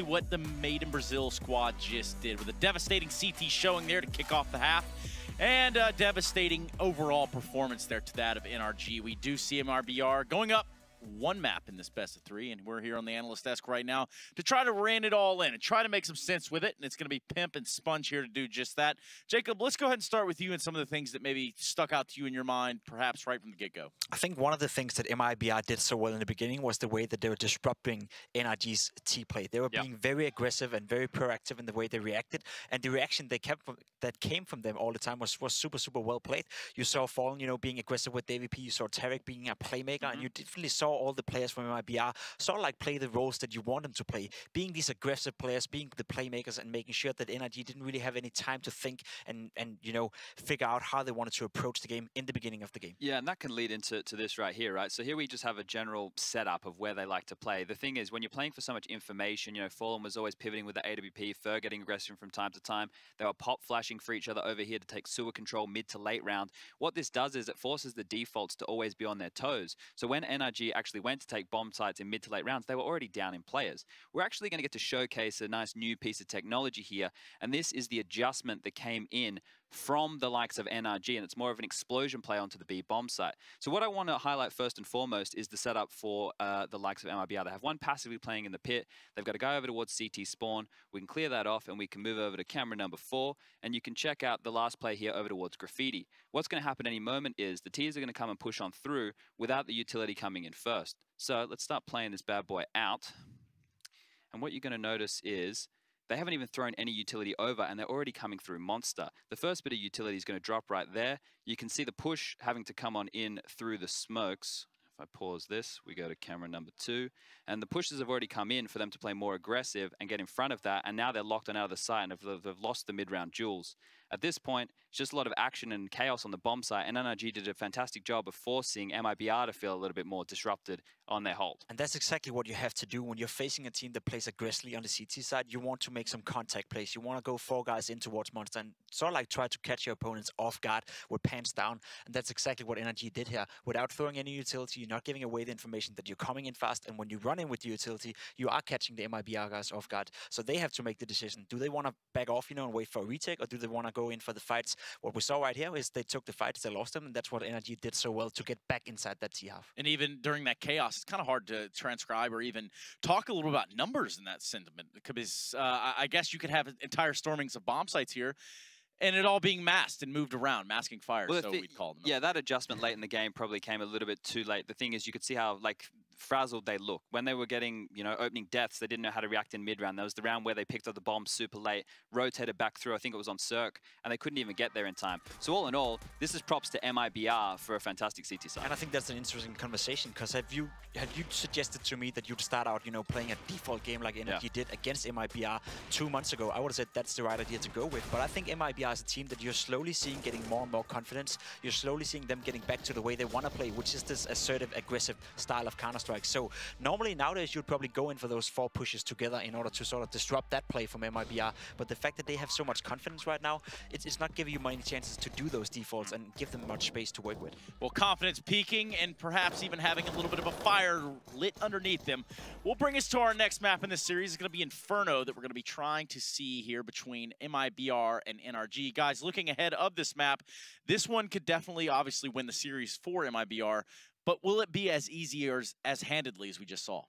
what the Made in Brazil squad just did with a devastating CT showing there to kick off the half. And a devastating overall performance there to that of NRG. We do see MIBR going up one map in this best of three, and we're here on the analyst desk right now to try to rein it all in and try to make some sense with it, and it's going to be Pimp and Sponge here to do just that. Jacob, let's go ahead and start with you and some of the things that maybe stuck out to you in your mind, perhaps right from the get-go. I think one of the things that MIBR did so well in the beginning was the way that they were disrupting NRG's T-play. They were being very aggressive and very proactive in the way they reacted, and the reaction that came from them all the time was super, super well played. You saw Fallen, being aggressive with AVP. You saw Tarek being a playmaker, and you definitely saw all the players from MIBR sort of like play the roles that you want them to play, being these aggressive players, being the playmakers, and making sure that NRG didn't really have any time to think and figure out how they wanted to approach the game in the beginning of the game. Yeah, and that can lead into this right here, right? So here we just have a general setup of where they like to play. The thing is, when you're playing for so much information, Fallen was always pivoting with the AWP, Fer getting aggressive from time to time. They were pop flashing for each other over here to take sewer control mid to late round. What this does is it forces the defaults to always be on their toes. So when NRG actually went to take bomb sites in mid to late rounds, they were already down in players. We're actually going to get to showcase a nice new piece of technology here, and this is the adjustment that came in from the likes of NRG, and it's more of an explosion play onto the B bomb site. So what I want to highlight first and foremost is the setup for the likes of MIBR. They have one passively playing in the pit. They've got to go over towards CT spawn. We can clear that off, and we can move over to camera number 4, and you can check out the last play here over towards Graffiti. What's going to happen any moment is the T's are going to come and push on through without the utility coming in first. So let's start playing this bad boy out. And what you're going to notice is they haven't even thrown any utility over, and they're already coming through Monster. The first bit of utility is going to drop right there. You can see the push having to come on in through the smokes. If I pause this, we go to camera number 2. And the pushes have already come in for them to play more aggressive and get in front of that. And now they're locked on out of the site, and they've lost the mid-round duels. At this point, it's just a lot of action and chaos on the bomb site, and NRG did a fantastic job of forcing MIBR to feel a little bit more disrupted on their hold. And that's exactly what you have to do when you're facing a team that plays aggressively on the CT side. You want to make some contact plays. You want to go 4 guys in towards Monster and sort of like try to catch your opponents off guard with pants down. And that's exactly what NRG did here. Without throwing any utility, you're not giving away the information that you're coming in fast. And when you run in with the utility, you are catching the MIBR guys off guard. So they have to make the decision. Do they want to back off, and wait for a retake, or do they want to go in for the fights? What we saw right here is they took the fights, they lost them, and that's what NRG did so well to get back inside that T-half. And even during that chaos, it's kind of hard to transcribe or even talk a little about numbers in that sentiment, because I guess you could have entire stormings of bomb sites here, and it all being masked and moved around, masking fire, well, so we'd call them. Yeah, that adjustment late in the game probably came a little bit too late. The thing is, you could see how, frazzled they look. When they were getting, opening deaths, they didn't know how to react in mid-round. That was the round where they picked up the bomb super late, rotated back through, I think it was on Cirque, and they couldn't even get there in time. So all in all, this is props to MIBR for a fantastic CT side. And I think that's an interesting conversation, because have you suggested to me that you'd start out, playing a default game like NRG did against MIBR 2 months ago, I would have said that's the right idea to go with. But I think MIBR is a team that you're slowly seeing getting more and more confidence. You're slowly seeing them getting back to the way they want to play, which is this assertive, aggressive style of Counter-Strike. So normally nowadays you'd probably go in for those 4 pushes together in order to sort of disrupt that play from MIBR. But the fact that they have so much confidence right now, it's not giving you many chances to do those defaults and give them much space to work with. Well, confidence peaking and perhaps even having a little bit of a fire lit underneath them will bring us to our next map in this series. It's going to be Inferno that we're going to be trying to see here between MIBR and NRG. Guys, looking ahead of this map, this one could definitely obviously win the series for MIBR, but will it be as easy or as handedly as we just saw?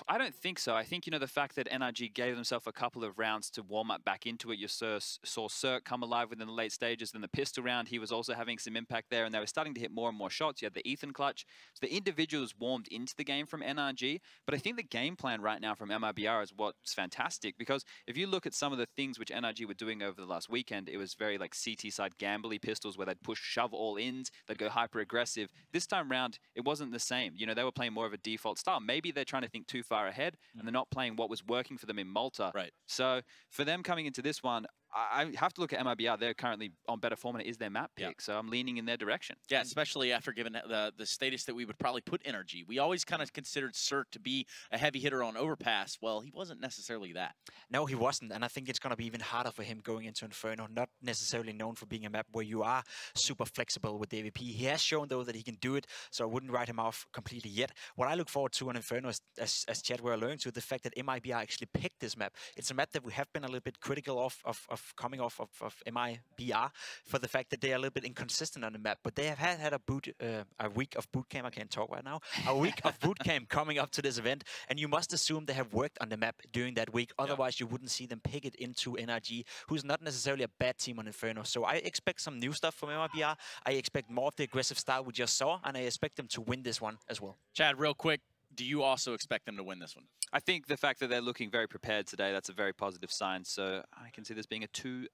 I don't think so. I think, the fact that NRG gave themselves a couple of rounds to warm up back into it. You saw Cirque come alive within the late stages. Then the pistol round, he was also having some impact there, and they were starting to hit more and more shots. You had the Ethan clutch. So the individuals warmed into the game from NRG, but I think the game plan right now from MIBR is what's fantastic, because if you look at some of the things which NRG were doing over the last weekend, it was very like CT side gambly pistols where they'd push, shove all ins, they'd go hyper aggressive. This time round, it wasn't the same. They were playing more of a default style. Maybe they're trying to think too far ahead, and they're not playing what was working for them in Malta. Right. So for them coming into this one, I have to look at MIBR. They're currently on better form, and it is their map pick, so I'm leaning in their direction. Yeah, especially after given the status that we would probably put NRG. We always kind of considered Cirque to be a heavy hitter on Overpass. Well, he wasn't necessarily that. No, he wasn't, and I think it's going to be even harder for him going into Inferno, not necessarily known for being a map where you are super flexible with the AVP. He has shown, though, that he can do it, so I wouldn't write him off completely yet. What I look forward to on Inferno is, as Chad were alluding to, the fact that MIBR actually picked this map. It's a map that we have been a little bit critical of coming off of MIBR for the fact that they are a little bit inconsistent on the map, but they have had a week of boot camp. I can't talk right now. A week of boot camp coming up to this event, and you must assume they have worked on the map during that week. Otherwise, you wouldn't see them pick it into NRG, who's not necessarily a bad team on Inferno. So I expect some new stuff from MIBR. I expect more of the aggressive style we just saw, and I expect them to win this one as well. Chad, real quick, do you also expect them to win this one? I think the fact that they're looking very prepared today, that's a very positive sign. So I can see this being a 2-0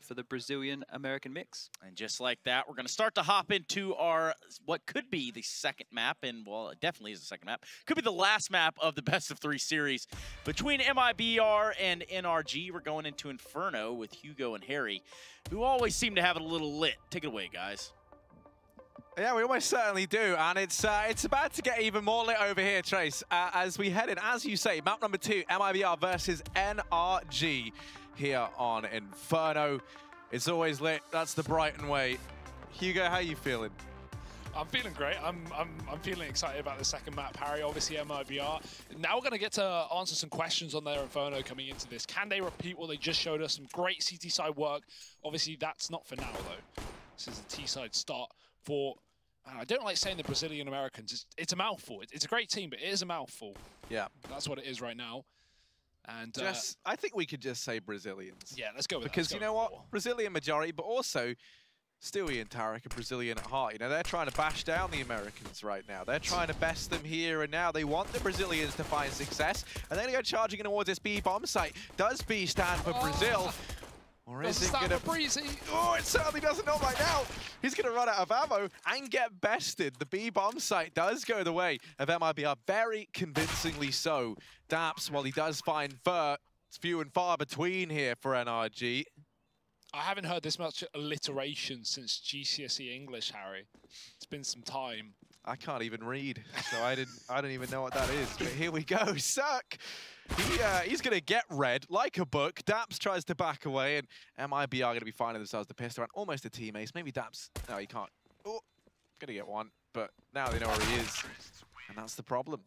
for the Brazilian-American mix. And just like that, we're going to start to hop into our, what could be the second map, and well, it definitely is the second map. Could be the last map of the best-of-3 series. Between MIBR and NRG, we're going into Inferno with Hugo and Harry, who always seem to have it a little lit. Take it away, guys. Yeah, we almost certainly do, and it's about to get even more lit over here, Trace, as we head in, as you say, map number 2, MIBR versus NRG here on Inferno. It's always lit. That's the Brighton way. Hugo, how are you feeling? I'm feeling great. I'm feeling excited about the second map, Harry. Obviously, MIBR. Now we're going to get to answer some questions on their Inferno coming into this. Can they repeat what they just showed us? Some great CT side work. Obviously, that's not for now, though. This is the T side start for... I don't like saying the Brazilian Americans. It's a mouthful. It's a great team, but it is a mouthful. Yeah. That's what it is right now. And I think we could just say Brazilians. Yeah, let's go with that. Because you know what? Brazilian majority, but also Stewie and Tarek are Brazilian at heart. You know, they're trying to bash down the Americans right now. They're trying to best them here and now. They want the Brazilians to find success. And they're going to go charging towards this B bomb site. Does B stand for Brazil? Or is it going to... Breezy? Oh, it certainly doesn't, not right now. He's going to run out of ammo and get bested. The B bomb site does go the way of MIBR, very convincingly so. Daps, while he does find Fur, it's few and far between here for NRG. I haven't heard this much alliteration since GCSE English, Harry. It's been some time. I can't even read, so I don't even know what that is. But here we go, Suck. He's going to get red like a book. Daps tries to back away, and MIBR are going to be finding themselves the pistol around almost a team ace. Maybe Daps. No, he can't. Oh, going to get one, but now they know where he is, and that's the problem.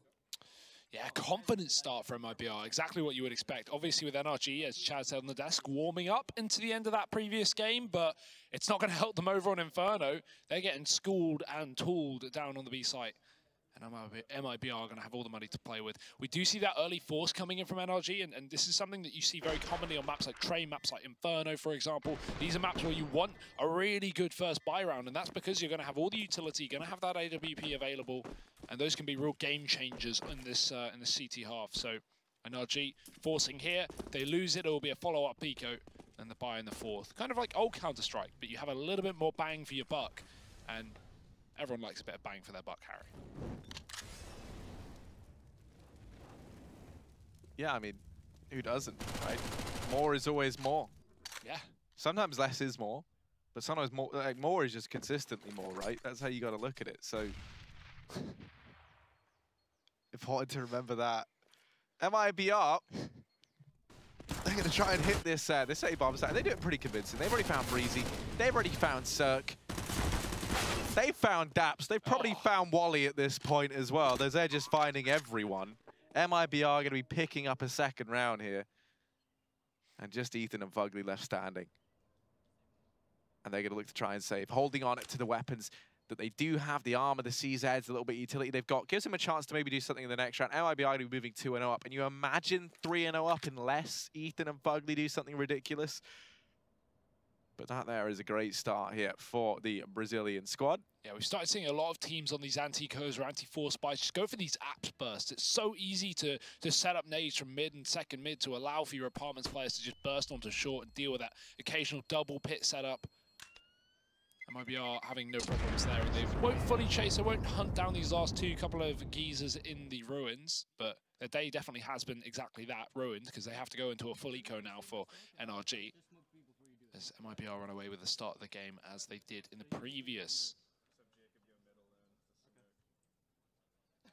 Yeah, confident start for MIBR, exactly what you would expect. Obviously with NRG, as Chad said on the desk, warming up into the end of that previous game, but it's not going to help them over on Inferno. They're getting schooled and tooled down on the B site. And MIBR are going to have all the money to play with. We do see that early force coming in from NRG, and this is something that you see very commonly on maps like Train, maps like Inferno, for example. These are maps where you want a really good first buy round, and that's because you're going to have all the utility, you're going to have that AWP available, and those can be real game changers in this CT half. So NRG forcing here. If they lose it, it will be a follow-up Pico, and the buy in the fourth. Kind of like old Counter-Strike, but you have a little bit more bang for your buck, and everyone likes a bit of bang for their buck, Harry. Yeah, I mean, who doesn't, right? More is always more. Yeah. Sometimes less is more, but sometimes more, like, more is just consistently more, right? That's how you got to look at it. So important to remember that. MIBR, they're going to try and hit this this A-bomb site. They do it pretty convincing. They've already found Breezy. They've already found Cirque. They've found Daps. They've probably found Wally at this point as well. They're just finding everyone. MIBR are going to be picking up a second round here. And just Ethan and Fugly left standing. And they're going to look to try and save. Holding on to the weapons that they do have. The armor, the CZs, a little bit of utility they've got. Gives them a chance to maybe do something in the next round. MIBR are going to be moving 2-0 up. And you imagine 3-0 up unless Ethan and Fugly do something ridiculous. But that there is a great start here for the Brazilian squad. Yeah, we've started seeing a lot of teams on these anti-codes or anti-force buys just go for these apps bursts. It's so easy to set up nades from mid and second mid to allow for your apartments players to just burst onto short and deal with that occasional double pit setup. MIBR having no problems there. And they won't fully chase, they won't hunt down these last couple of geezers in the ruins, but their day definitely has been exactly that, ruined, because they have to go into a full eco now for NRG. as MIBR run away with the start of the game as they did in the previous.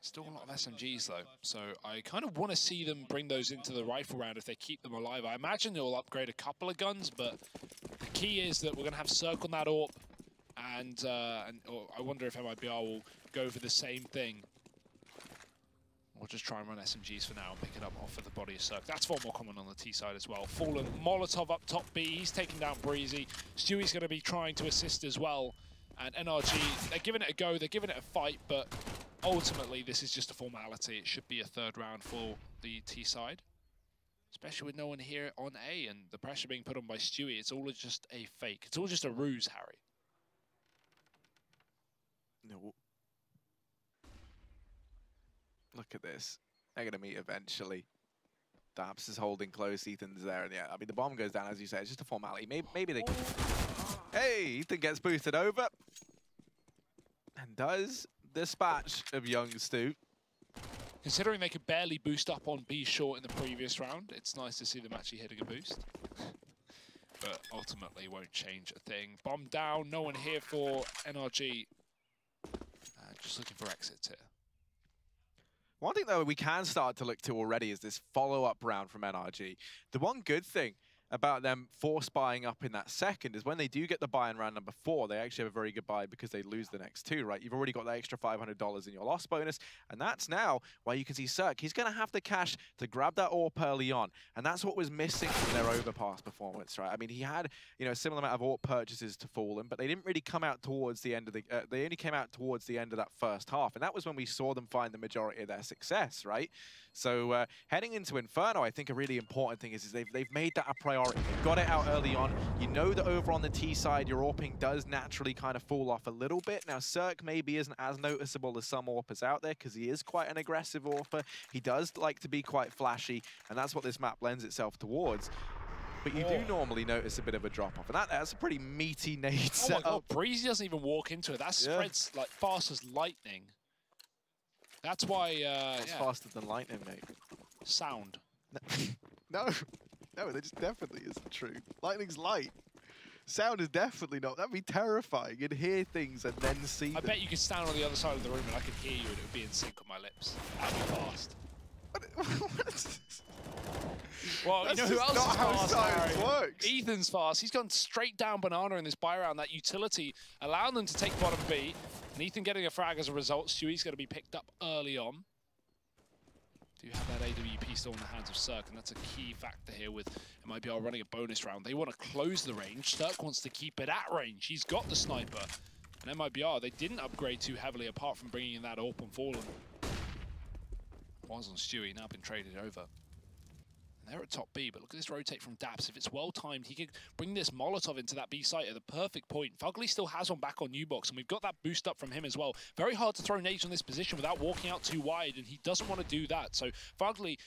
Still a lot of SMGs though, so I kind of want to see them bring those into the rifle round if they keep them alive. I imagine they'll upgrade a couple of guns, but the key is that we're going to have Cirque on that AWP, and I wonder if MIBR will go for the same thing. Or just try and run SMGs for now and pick it up off of the body of Cirque. That's far more common on the T side as well. Fallen, Molotov up top B, he's taking down Breezy. Stewie's going to be trying to assist as well. And NRG, they're giving it a go, they're giving it a fight, but ultimately this is just a formality. It should be a third round for the T side. Especially with no one here on A and the pressure being put on by Stewie. It's all just a fake. It's all just a ruse, Harry. No. Look at this. They're going to meet eventually. Dabs is holding close. Ethan's there. And yeah, I mean, the bomb goes down, as you say. It's just a formality. Maybe they... Hey, Ethan gets boosted over. And does dispatch of young Stu. Considering they could barely boost up on B short in the previous round, it's nice to see them actually hitting a boost. But ultimately won't change a thing. Bomb down. No one here for NRG. Just looking for exits here. One thing, though, we can start to look to already is this follow-up round from NRG. The one good thing about them force buying up in that second is when they do get the buy in round number 4, they actually have a very good buy because they lose the next 2, right? You've already got that extra $500 in your loss bonus, and that's now why you can see Cirque. He's going to have the cash to grab that AWP early on, and that's what was missing from their overpass performance, right? I mean, he had, you know, a similar amount of AWP purchases to Fallen, but they didn't really come out towards the end of the... they only came out towards the end of that first half, and that was when we saw them find the majority of their success, right? So heading into Inferno, I think a really important thing is they've made that a priority. They've got it out early on. You know that over on the T side, your AWPing does naturally kind of fall off a little bit. Now, Cirque maybe isn't as noticeable as some AWPers out there because he is quite an aggressive AWPer. He does like to be quite flashy, and that's what this map lends itself towards. But you do normally notice a bit of a drop-off, and that's a pretty meaty nade setup. Oh my God, Breezy doesn't even walk into it. That spreads like fast as lightning. That's why, It's faster than lightning, mate. Sound. No, that just definitely isn't true. Lightning's light. Sound is definitely not. That'd be terrifying. You'd hear things and then see them. I bet you could stand on the other side of the room and I could hear you and it would be in sync with my lips. That'd be fast. Well, That's you know who else not is how fast, science Harry? works. Ethan's fast. He's gone straight down Banana in this buy round. That utility allowing them to take bottom B. And Ethan getting a frag as a result. Stewie's going to be picked up early on. Do have that AWP still in the hands of Cirque, and that's a key factor here with MIBR running a bonus round. They want to close the range. Cirque wants to keep it at range. He's got the sniper. And MIBR, they didn't upgrade too heavily apart from bringing in that AWP and Fallen. Was on Stewie, now been traded over. And they're at top B, but look at this rotate from Daps. If it's well timed, he could bring this Molotov into that B site at the perfect point. Fugly still has one back on U-Box, and we've got that boost up from him as well. Very hard to throw nades on this position without walking out too wide, and he doesn't want to do that. So Fugly,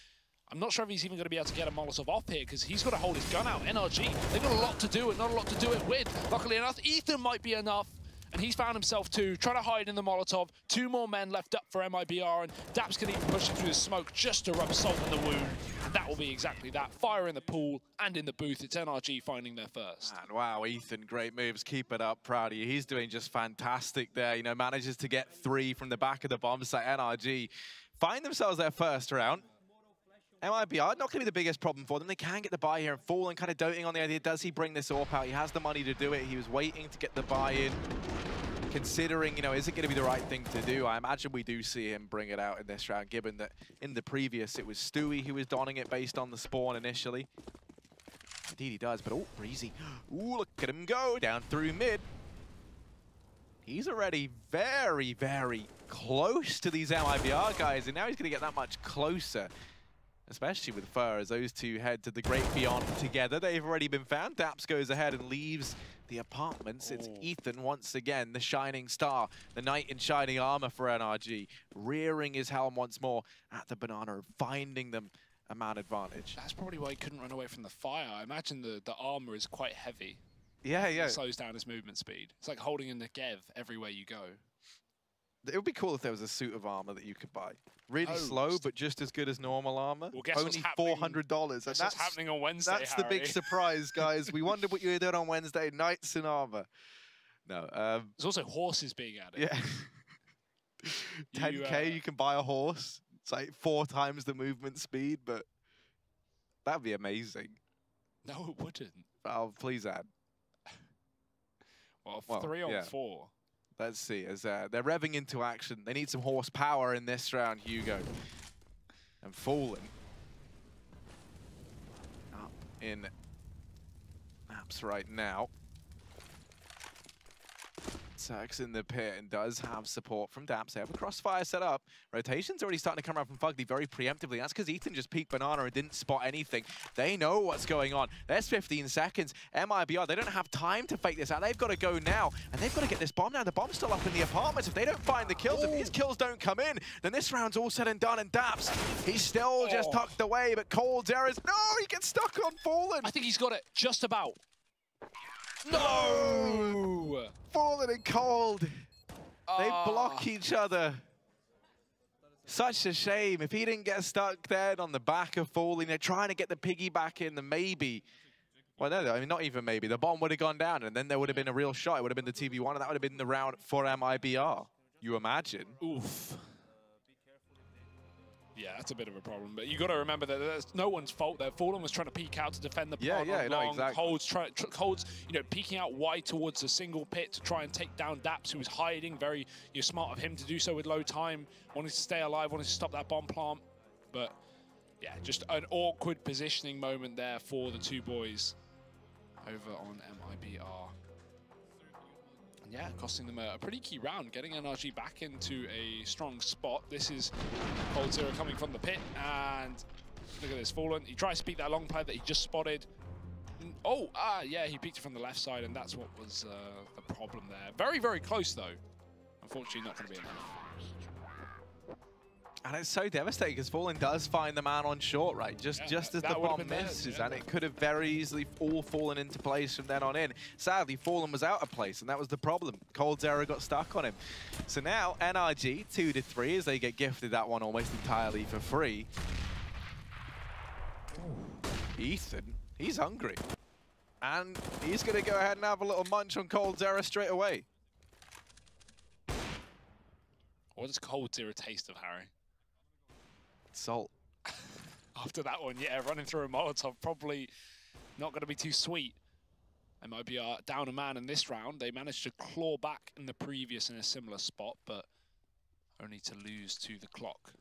I'm not sure if he's even going to be able to get a Molotov off here because he's got to hold his gun out. NRG, they've got a lot to do and not a lot to do it with. Luckily enough, Ethan might be enough. And he's found himself too, trying to hide in the Molotov. 2 more men left up for MIBR, and Daps can even push it through the smoke just to rub salt in the wound. And that will be exactly that. Fire in the pool and in the booth. It's NRG finding their first. Man, wow, Ethan, great moves. Keep it up. Proud of you. He's doing just fantastic there. You know, manages to get 3 from the back of the bomb site. NRG find themselves their first round. MIBR, not going to be the biggest problem for them. They can get the buy here and Fallen kind of doting on the idea. Does he bring this AWP out? He has the money to do it. He was waiting to get the buy-in. Considering, you know, is it going to be the right thing to do? I imagine we do see him bring it out in this round, given that in the previous it was Stewie who was donning it based on the spawn initially. Indeed he does, but oh, Breezy. Ooh, look at him go down through mid. He's already very, very close to these MIBR guys, and now he's going to get that much closer. Especially with Fur, as those two head to the great beyond together. They've already been found. Daps goes ahead and leaves the apartments. It's Ethan once again, the shining star, the knight in shining armor for NRG, rearing his helm once more at the banana, finding them a man advantage. That's probably why he couldn't run away from the fire. I imagine the armor is quite heavy. Yeah, yeah. It slows down his movement speed. It's like holding in the Gev everywhere you go. It would be cool if there was a suit of armor that you could buy. Really slow, but just as good as normal armor. Well, guess only $400. And that's happening on Wednesday, That's the big surprise, guys. We wondered what you were doing on Wednesday. Knights in armor. No. There's also horses being added. Yeah. 10K, you can buy a horse. It's like 4 times the movement speed, but that'd be amazing. No, it wouldn't. Oh, please add. Well, 3 on 4. Let's see, as they're revving into action. They need some horsepower in this round, Hugo. And Fallen up in maps right now. Cirque's in the pit and does have support from Daps. They have a crossfire set up. Rotation's already starting to come around from Fugly very preemptively. That's because Ethan just peeked Banana and didn't spot anything. They know what's going on. There's 15 seconds. MIBR, they don't have time to fake this out. They've got to go now, and they've got to get this bomb now. The bomb's still up in the apartments. If they don't find the kills, if these kills don't come in, then this round's all said and done. And Daps, he's still just tucked away, but Cold's errors. No, he gets stuck on Fallen. I think he's got it just about. No! Fallen and Cold. They block each other. Such a shame. If he didn't get stuck then on the back of Fallen, they're trying to get the piggyback in, then maybe. Well, no, I mean, not even maybe. The bomb would have gone down, and then there would have been a real shot. It would have been the TV1, and that would have been the round for MIBR. You imagine? Oof. Yeah, that's a bit of a problem. But you got to remember that there's no one's fault there. Fallen was trying to peek out to defend the plant long. Exactly. Cold's, peeking out wide towards a single pit to try and take down Daps, who was hiding. Very smart of him to do so with low time. Wanted to stay alive, wanted to stop that bomb plant. But yeah, just an awkward positioning moment there for the two boys over on MIBR. Yeah, costing them a pretty key round, getting NRG back into a strong spot. This is Cold Zero coming from the pit, and look at this, Fallen. He tries to peek that long play that he just spotted. Yeah, he peeked it from the left side, and that's what was the problem there. Very, very close, though. Unfortunately, not going to be enough. And it's so devastating because Fallen does find the man on short, right? Just as the bomb misses, and it could have very easily all fallen into place from then on in. Sadly, Fallen was out of place, and that was the problem. Cold Zero got stuck on him. So now, NRG 2-3 as they get gifted that one almost entirely for free. Ethan, he's hungry. And he's going to go ahead and have a little munch on Cold Zero straight away. What does Cold Zero taste of, Harry? Salt. After that one, yeah, running through a Molotov, probably not going to be too sweet. They might be down a man in this round. They managed to claw back in the previous in a similar spot, but only to lose to the clock.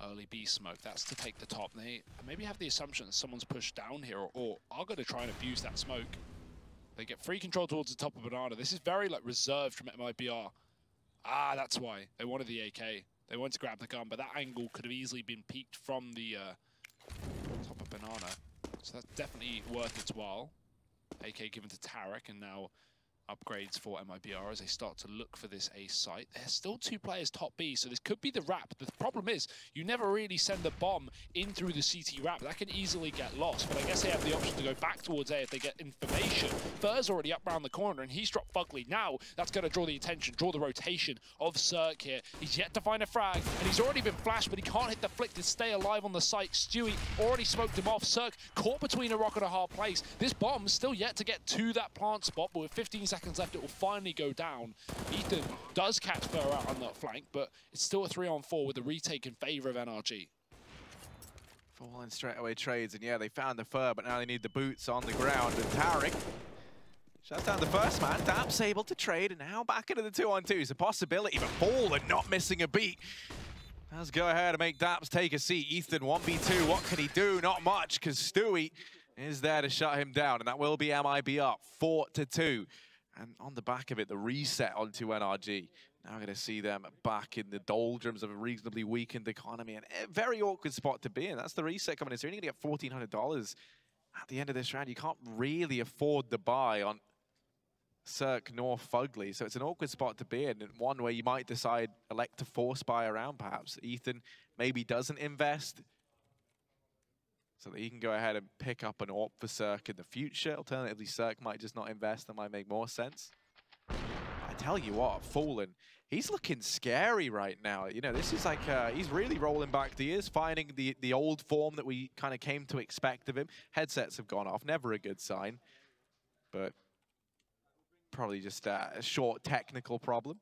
Early B smoke, that's to take the top. They maybe have the assumption that someone's pushed down here or are going to try and abuse that smoke. They get free control towards the top of Banana. This is very reserved from MIBR. That's why. They wanted the AK. They wanted to grab the gun, but that angle could have easily been peeked from the top of Banana. So that's definitely worth its while. AK given to Tarek, and now upgrades for MIBR as they start to look for this A site. There's still 2 players top B, so this could be the wrap. The problem is, you never really send the bomb in through the CT wrap. That can easily get lost, but I guess they have the option to go back towards A if they get information. Fur's already up around the corner, and he's dropped Fugly. Now, that's going to draw the attention, draw the rotation of Cirque here. He's yet to find a frag, and he's already been flashed, but he can't hit the flick to stay alive on the site. Stewie already smoked him off. Cirque caught between a rock and a hard place. This bomb's still yet to get to that plant spot, but with 15 seconds left, it will finally go down. Ethan does catch Fur out on that flank, but it's still a 3-on-4 with a retake in favor of NRG. Fallen straight away trades, and yeah, they found the Fur, but now they need the boots on the ground. And Tarek shuts down the first man. Daps able to trade, and now back into the 2-on-2. It's a possibility, but Fallen not missing a beat. Let's go ahead and make Daps take a seat. Ethan 1v2, what can he do? Not much, because Stewie is there to shut him down, and that will be MIBR 4-2. And on the back of it, the reset onto NRG. Now we're going to see them back in the doldrums of a reasonably weakened economy. And a very awkward spot to be in. That's the reset coming in. So you're only going to get $1,400 at the end of this round. You can't really afford the buy on Cirque nor Fugly. So it's an awkward spot to be in. And one where you might elect to force buy around, perhaps. Ethan maybe doesn't invest, so that he can go ahead and pick up an AWP for Cirque in the future. Alternatively, Cirque might just not invest. That might make more sense. I tell you what, Fallen, he's looking scary right now. You know, this is like, he's really rolling back the years, finding the old form that we kind of came to expect of him. Headsets have gone off, never a good sign. But probably just a short technical problem.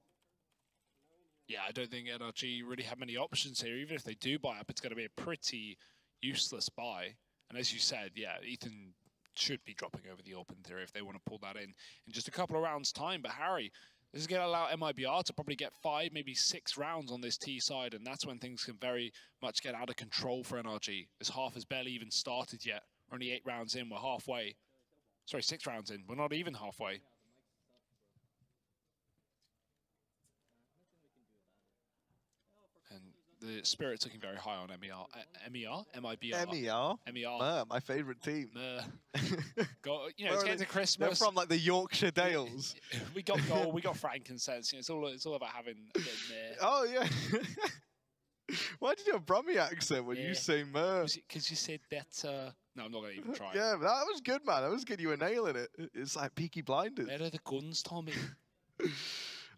Yeah, I don't think NRG really have many options here. Even if they do buy up, it's going to be a pretty useless buy. And as you said, yeah, Ethan should be dropping over the open theory if they want to pull that in just a couple of rounds' time. But Harry, this is going to allow MIBR to probably get 5, maybe 6 rounds on this T side, and that's when things can very much get out of control for NRG. This half has barely even started yet. We're only 8 rounds in, we're halfway. Sorry, 6 rounds in, we're not even halfway. And the Spirit's looking very high on MIBR. MER, my favourite team. Got, you know, it's getting to Christmas. They're from like the Yorkshire Dales. We got gold, we got frankincense. You know, it's all about having a bit of meh. Oh yeah. Why did you have a Brummie accent when you say mer? Because you said better. No, I'm not going to even try. Yeah, that was good, man. That was good. You were nailing it. It's like Peaky Blinders. Where are the guns, Tommy?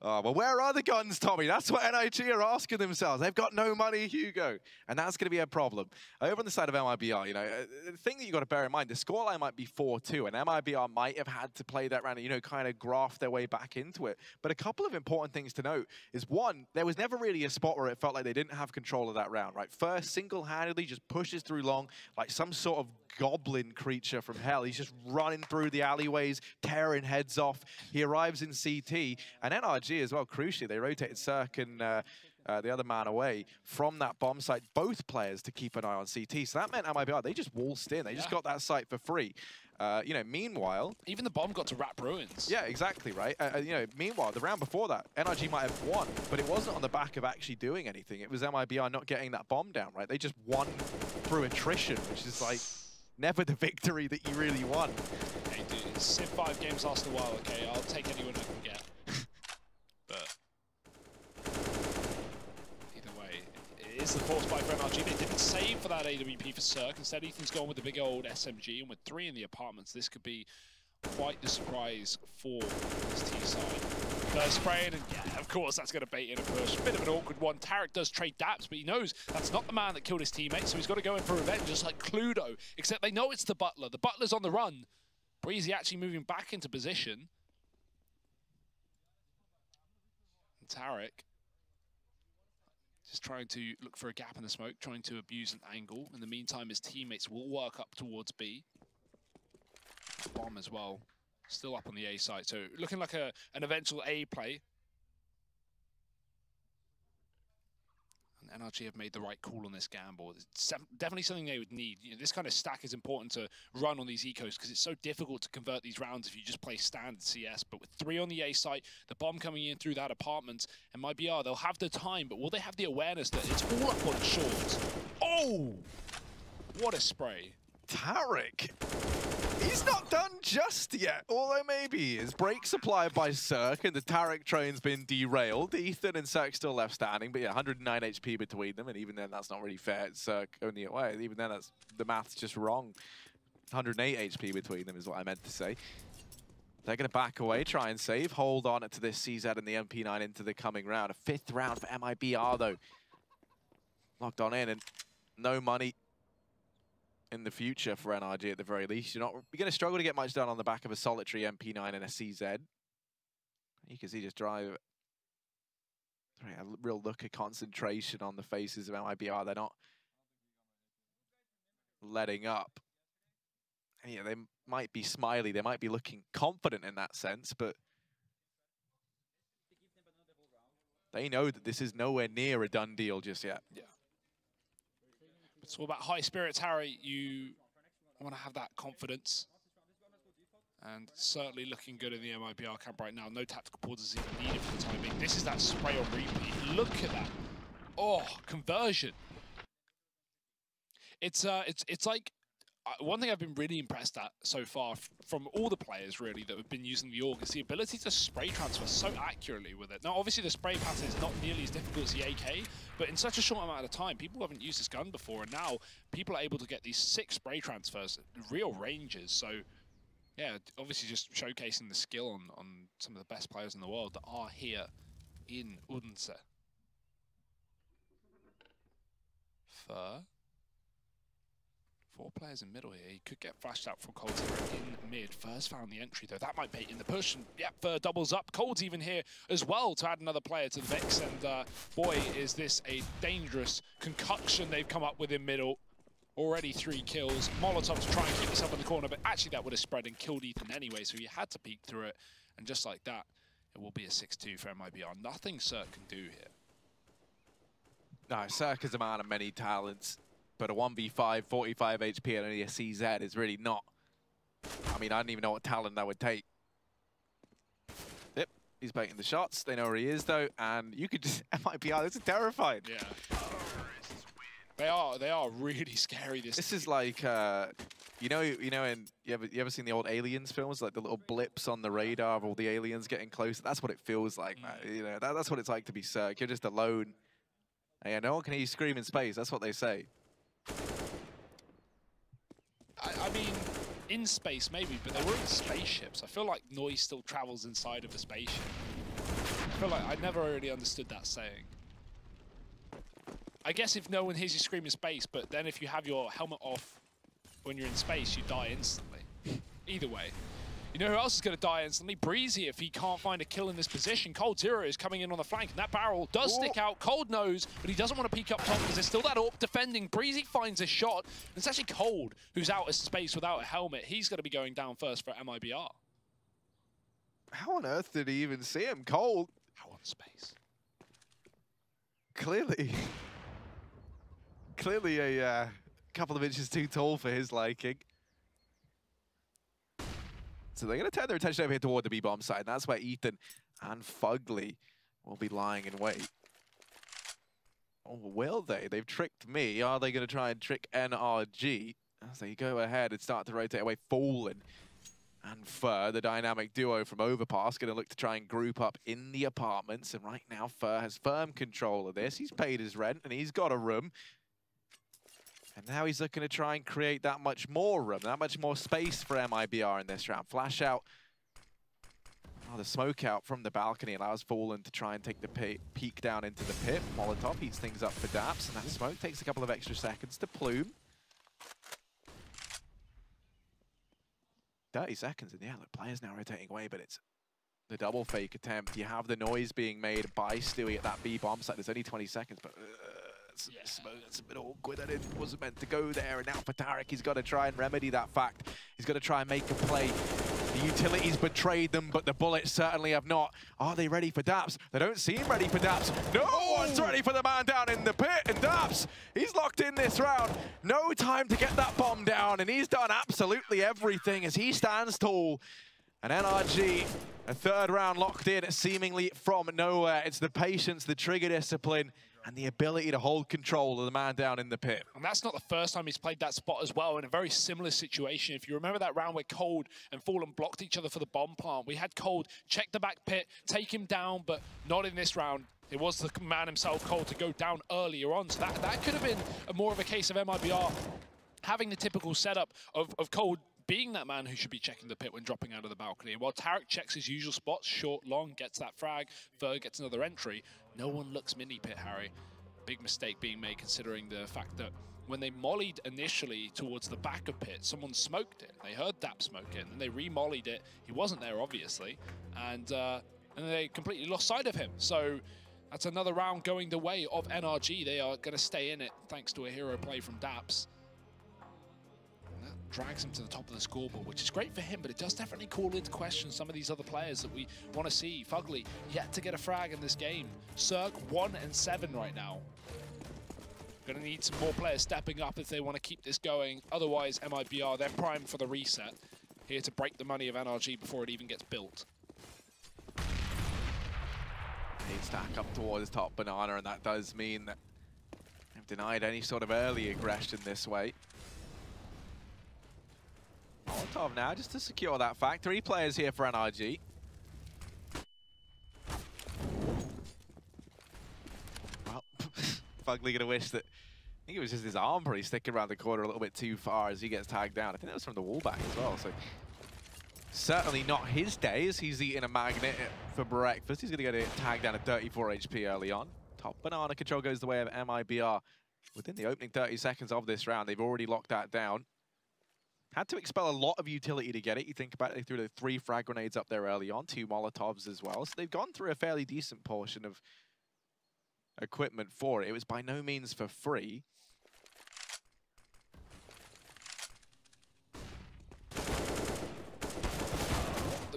Oh, well, where are the guns, Tommy? That's what NIG are asking themselves. They've got no money, Hugo. And that's going to be a problem. Over on the side of MIBR, you know, the thing that you got to bear in mind, the scoreline might be 4-2, and MIBR might have had to play that round and, you know, kind of graft their way back into it. But a couple of important things to note is, one, there was never really a spot where it felt like they didn't have control of that round, right? First, single-handedly just pushes through long, like some sort of goblin creature from hell. He's just running through the alleyways, tearing heads off. He arrives in CT, and NRG as well, crucially, they rotated Cirque and the other man away from that bomb site, both players to keep an eye on CT. So that meant MIBR, they just waltzed in. They just got that site for free. You know, meanwhile... Even the bomb got to wrap ruins. Yeah, exactly, right? You know, meanwhile, the round before that, NRG might have won, but it wasn't on the back of actually doing anything. It was MIBR not getting that bomb down, right? They just won through attrition, which is like never the victory that you really want. Hey, dude, Civ 5 games last a while, okay? I'll take anyone I can get. But either way, it is the force buy for NRG. They didn't save for that AWP for Cirque. Instead, Ethan's gone with the big old SMG, and with 3 in the apartments, this could be quite the surprise for this T side. Spraying, and yeah, of course, that's going to bait in a push. A bit of an awkward one. Tarek does trade daps, but he knows that's not the man that killed his teammate, so he's got to go in for revenge, just like Cluedo. Except they know it's the Butler. The Butler's on the run. Breezy actually moving back into position. And Tarek just trying to look for a gap in the smoke, trying to abuse an angle. In the meantime, his teammates will work up towards B. Bomb as well. Still up on the A side, so looking like an eventual A play. And NRG have made the right call on this gamble. It's definitely something they would need. You know, this kind of stack is important to run on these ecos because it's so difficult to convert these rounds if you just play standard CS. But with 3 on the A site, the bomb coming in through that apartment, and MIBR, they'll have the time, but will they have the awareness that it's all up on short? Oh! What a spray. Tarek. He's not done just yet, although maybe he is. Break supplied by Cirque, and the Tarek train's been derailed. Ethan and Cirque still left standing, but yeah, 109 HP between them, and even then that's not really fair. It's Cirque only away. Even then, that's the math's just wrong. 108 HP between them is what I meant to say. They're going to back away, try and save, hold on to this CZ and the MP9 into the coming round. A 5th round for MIBR, though. Locked on in, and no money in the future for NRG at the very least. You're going to struggle to get much done on the back of a solitary MP9 and a CZ. You can see just drive a real look of concentration on the faces of MIBR. They're not letting up. And, yeah, they might be smiley, they might be looking confident in that sense, but they know that this is nowhere near a done deal just yet. Yeah. It's all about high spirits, Harry. You want to have that confidence. And certainly looking good in the MIBR camp right now. No tactical pauses even needed for the time being. This is that spray on repeat. Look at that. Oh, conversion. It's like one thing I've been really impressed at so far from all the players really that have been using the AUG is the ability to spray transfer so accurately with it. Now obviously the spray pattern is not nearly as difficult as the AK, but in such a short amount of time, people haven't used this gun before, and now people are able to get these 6 spray transfers at real ranges. So Yeah, obviously just showcasing the skill on some of the best players in the world that are here in Odense. Fur. 4 players in middle here. He could get flashed out from Cold in mid. Fur's found the entry though. That might bait in the push. And yeah, Fur doubles up. Cold's even here as well to add another player to the mix. And boy, is this a dangerous concoction they've come up with in middle. Already 3 kills. Molotov to try and keep this up in the corner, but actually that would have spread and killed Ethan anyway, so he had to peek through it. And just like that, it will be a 6-2 for MIBR. Nothing Cirque can do here. No, Cirque is a man of many talents, but a 1v5, 45 HP and only a CZ is really not. I mean, I don't even know what talent that would take. Yep, he's baiting the shots. They know where he is, though, and you could just... MIBR, this is terrifying. Yeah. They are really scary. This is like, you know, and you ever seen the old Aliens films, like the little blips on the radar of all the aliens getting closer? That's what it feels like, man. You know, that's what it's like to be Cirque. You're just alone. And yeah, no one can hear you scream in space. That's what they say. I mean, in space maybe, but they were in spaceships. I feel like noise still travels inside of a spaceship. I feel like I never really understood that saying. I guess if no one hears you scream in space, but then if you have your helmet off when you're in space, you die instantly. Either way. You know who else is going to die instantly? Breezy, if he can't find a kill in this position. Cold Zero is coming in on the flank, and that barrel does stick out. Cold knows, but he doesn't want to peek up top because there's still that AWP defending. Breezy finds a shot, and it's actually Cold who's out of space without a helmet. He's going to be going down first for MIBR. How on earth did he even see him? Cold. How on space? Clearly a couple of inches too tall for his liking. So they're going to turn their attention over here toward the B-bomb side, and that's where Ethan and Fugly will be lying in wait. Oh, will they? They've tricked me. Are they going to try and trick NRG? As they go ahead and start to rotate away, Fallen and Fur, the dynamic duo from Overpass, going to look to try and group up in the apartments. And right now, Fur has firm control of this. He's paid his rent, and he's got a room. And now he's looking to try and create that much more room, that much more space for MIBR in this round. Flash out. Oh, the smoke out from the balcony allows Fallen to try and take the peek down into the pit. Molotov heats things up for Daps, and that smoke takes a couple of extra seconds to plume. 30 seconds, and yeah, the player's now rotating away, but it's the double fake attempt. You have the noise being made by Stewie at that B-bomb site. There's only 20 seconds, but... It's a bit awkward that it wasn't meant to go there, and now for Tarek, he's got to try and remedy that fact. He's got to try and make a play. The utilities betrayed them, but the bullets certainly have not. Are they ready for Daps? They don't seem ready for Daps. No one's ready for the man down in the pit, and Daps, he's locked in this round. No time to get that bomb down, and he's done absolutely everything as he stands tall. And NRG, a 3rd round locked in seemingly from nowhere. It's the patience, the trigger discipline, and the ability to hold control of the man down in the pit. And that's not the first time he's played that spot as well, in a very similar situation. If you remember that round where Cold and Fallen blocked each other for the bomb plant, we had Cold check the back pit, take him down, but not in this round. It was the man himself, Cold, to go down earlier on. So that could have been more of a case of MIBR having the typical setup of Cold being that man who should be checking the pit when dropping out of the balcony. And while Tarek checks his usual spots, short, long, gets that frag, Fur gets another entry, no one looks mini pit, Harry. Big mistake being made considering the fact that when they mollied initially towards the back of pit, someone smoked it. They heard Dap smoke it, and they re-mollied it. He wasn't there, obviously, and they completely lost sight of him. So that's another round going the way of NRG. They are going to stay in it thanks to a hero play from Daps. Drags him to the top of the scoreboard, which is great for him, but it does definitely call into question some of these other players that we want to see. Fugly yet to get a frag in this game. Cirque 1 and 7 right now. Going to need some more players stepping up if they want to keep this going. Otherwise, MIBR, they're primed for the reset. Here to break the money of NRG before it even gets built. They stack up towards top banana, and that does mean that they've denied any sort of early aggression this way. Molotov now, just to secure that fact. 3 players here for NRG. Well, Fugly gonna wish that... I think it was just his arm probably sticking around the corner a little bit too far as he gets tagged down. I think that was from the wall back as well, so... Certainly not his day, as he's eating a magnet for breakfast. He's going to get it tagged down at 34 HP early on. Top banana control goes the way of MIBR. Within the opening 30 seconds of this round, they've already locked that down. Had to expel a lot of utility to get it. You think about it, they threw the 3 frag grenades up there early on, 2 Molotovs as well. So they've gone through a fairly decent portion of equipment for it. It was by no means for free.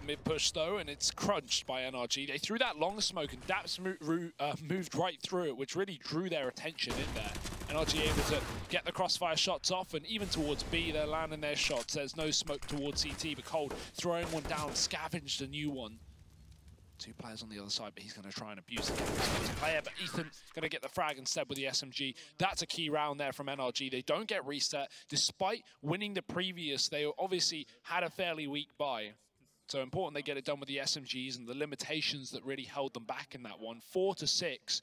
Mid push though, and it's crunched by NRG. They threw that long smoke, and Daps moved right through it, which really drew their attention in there. NRG able to get the crossfire shots off, and even towards B, they're landing their shots. There's no smoke towards CT, but Cold throwing one down, scavenged a new one. 2 players on the other side, but he's going to try and abuse the player, but Ethan going to get the frag instead with the SMG. That's a key round there from NRG. They don't get reset. Despite winning the previous, they obviously had a fairly weak buy. So important they get it done with the SMGs and the limitations that really held them back in that one. 4 to 6.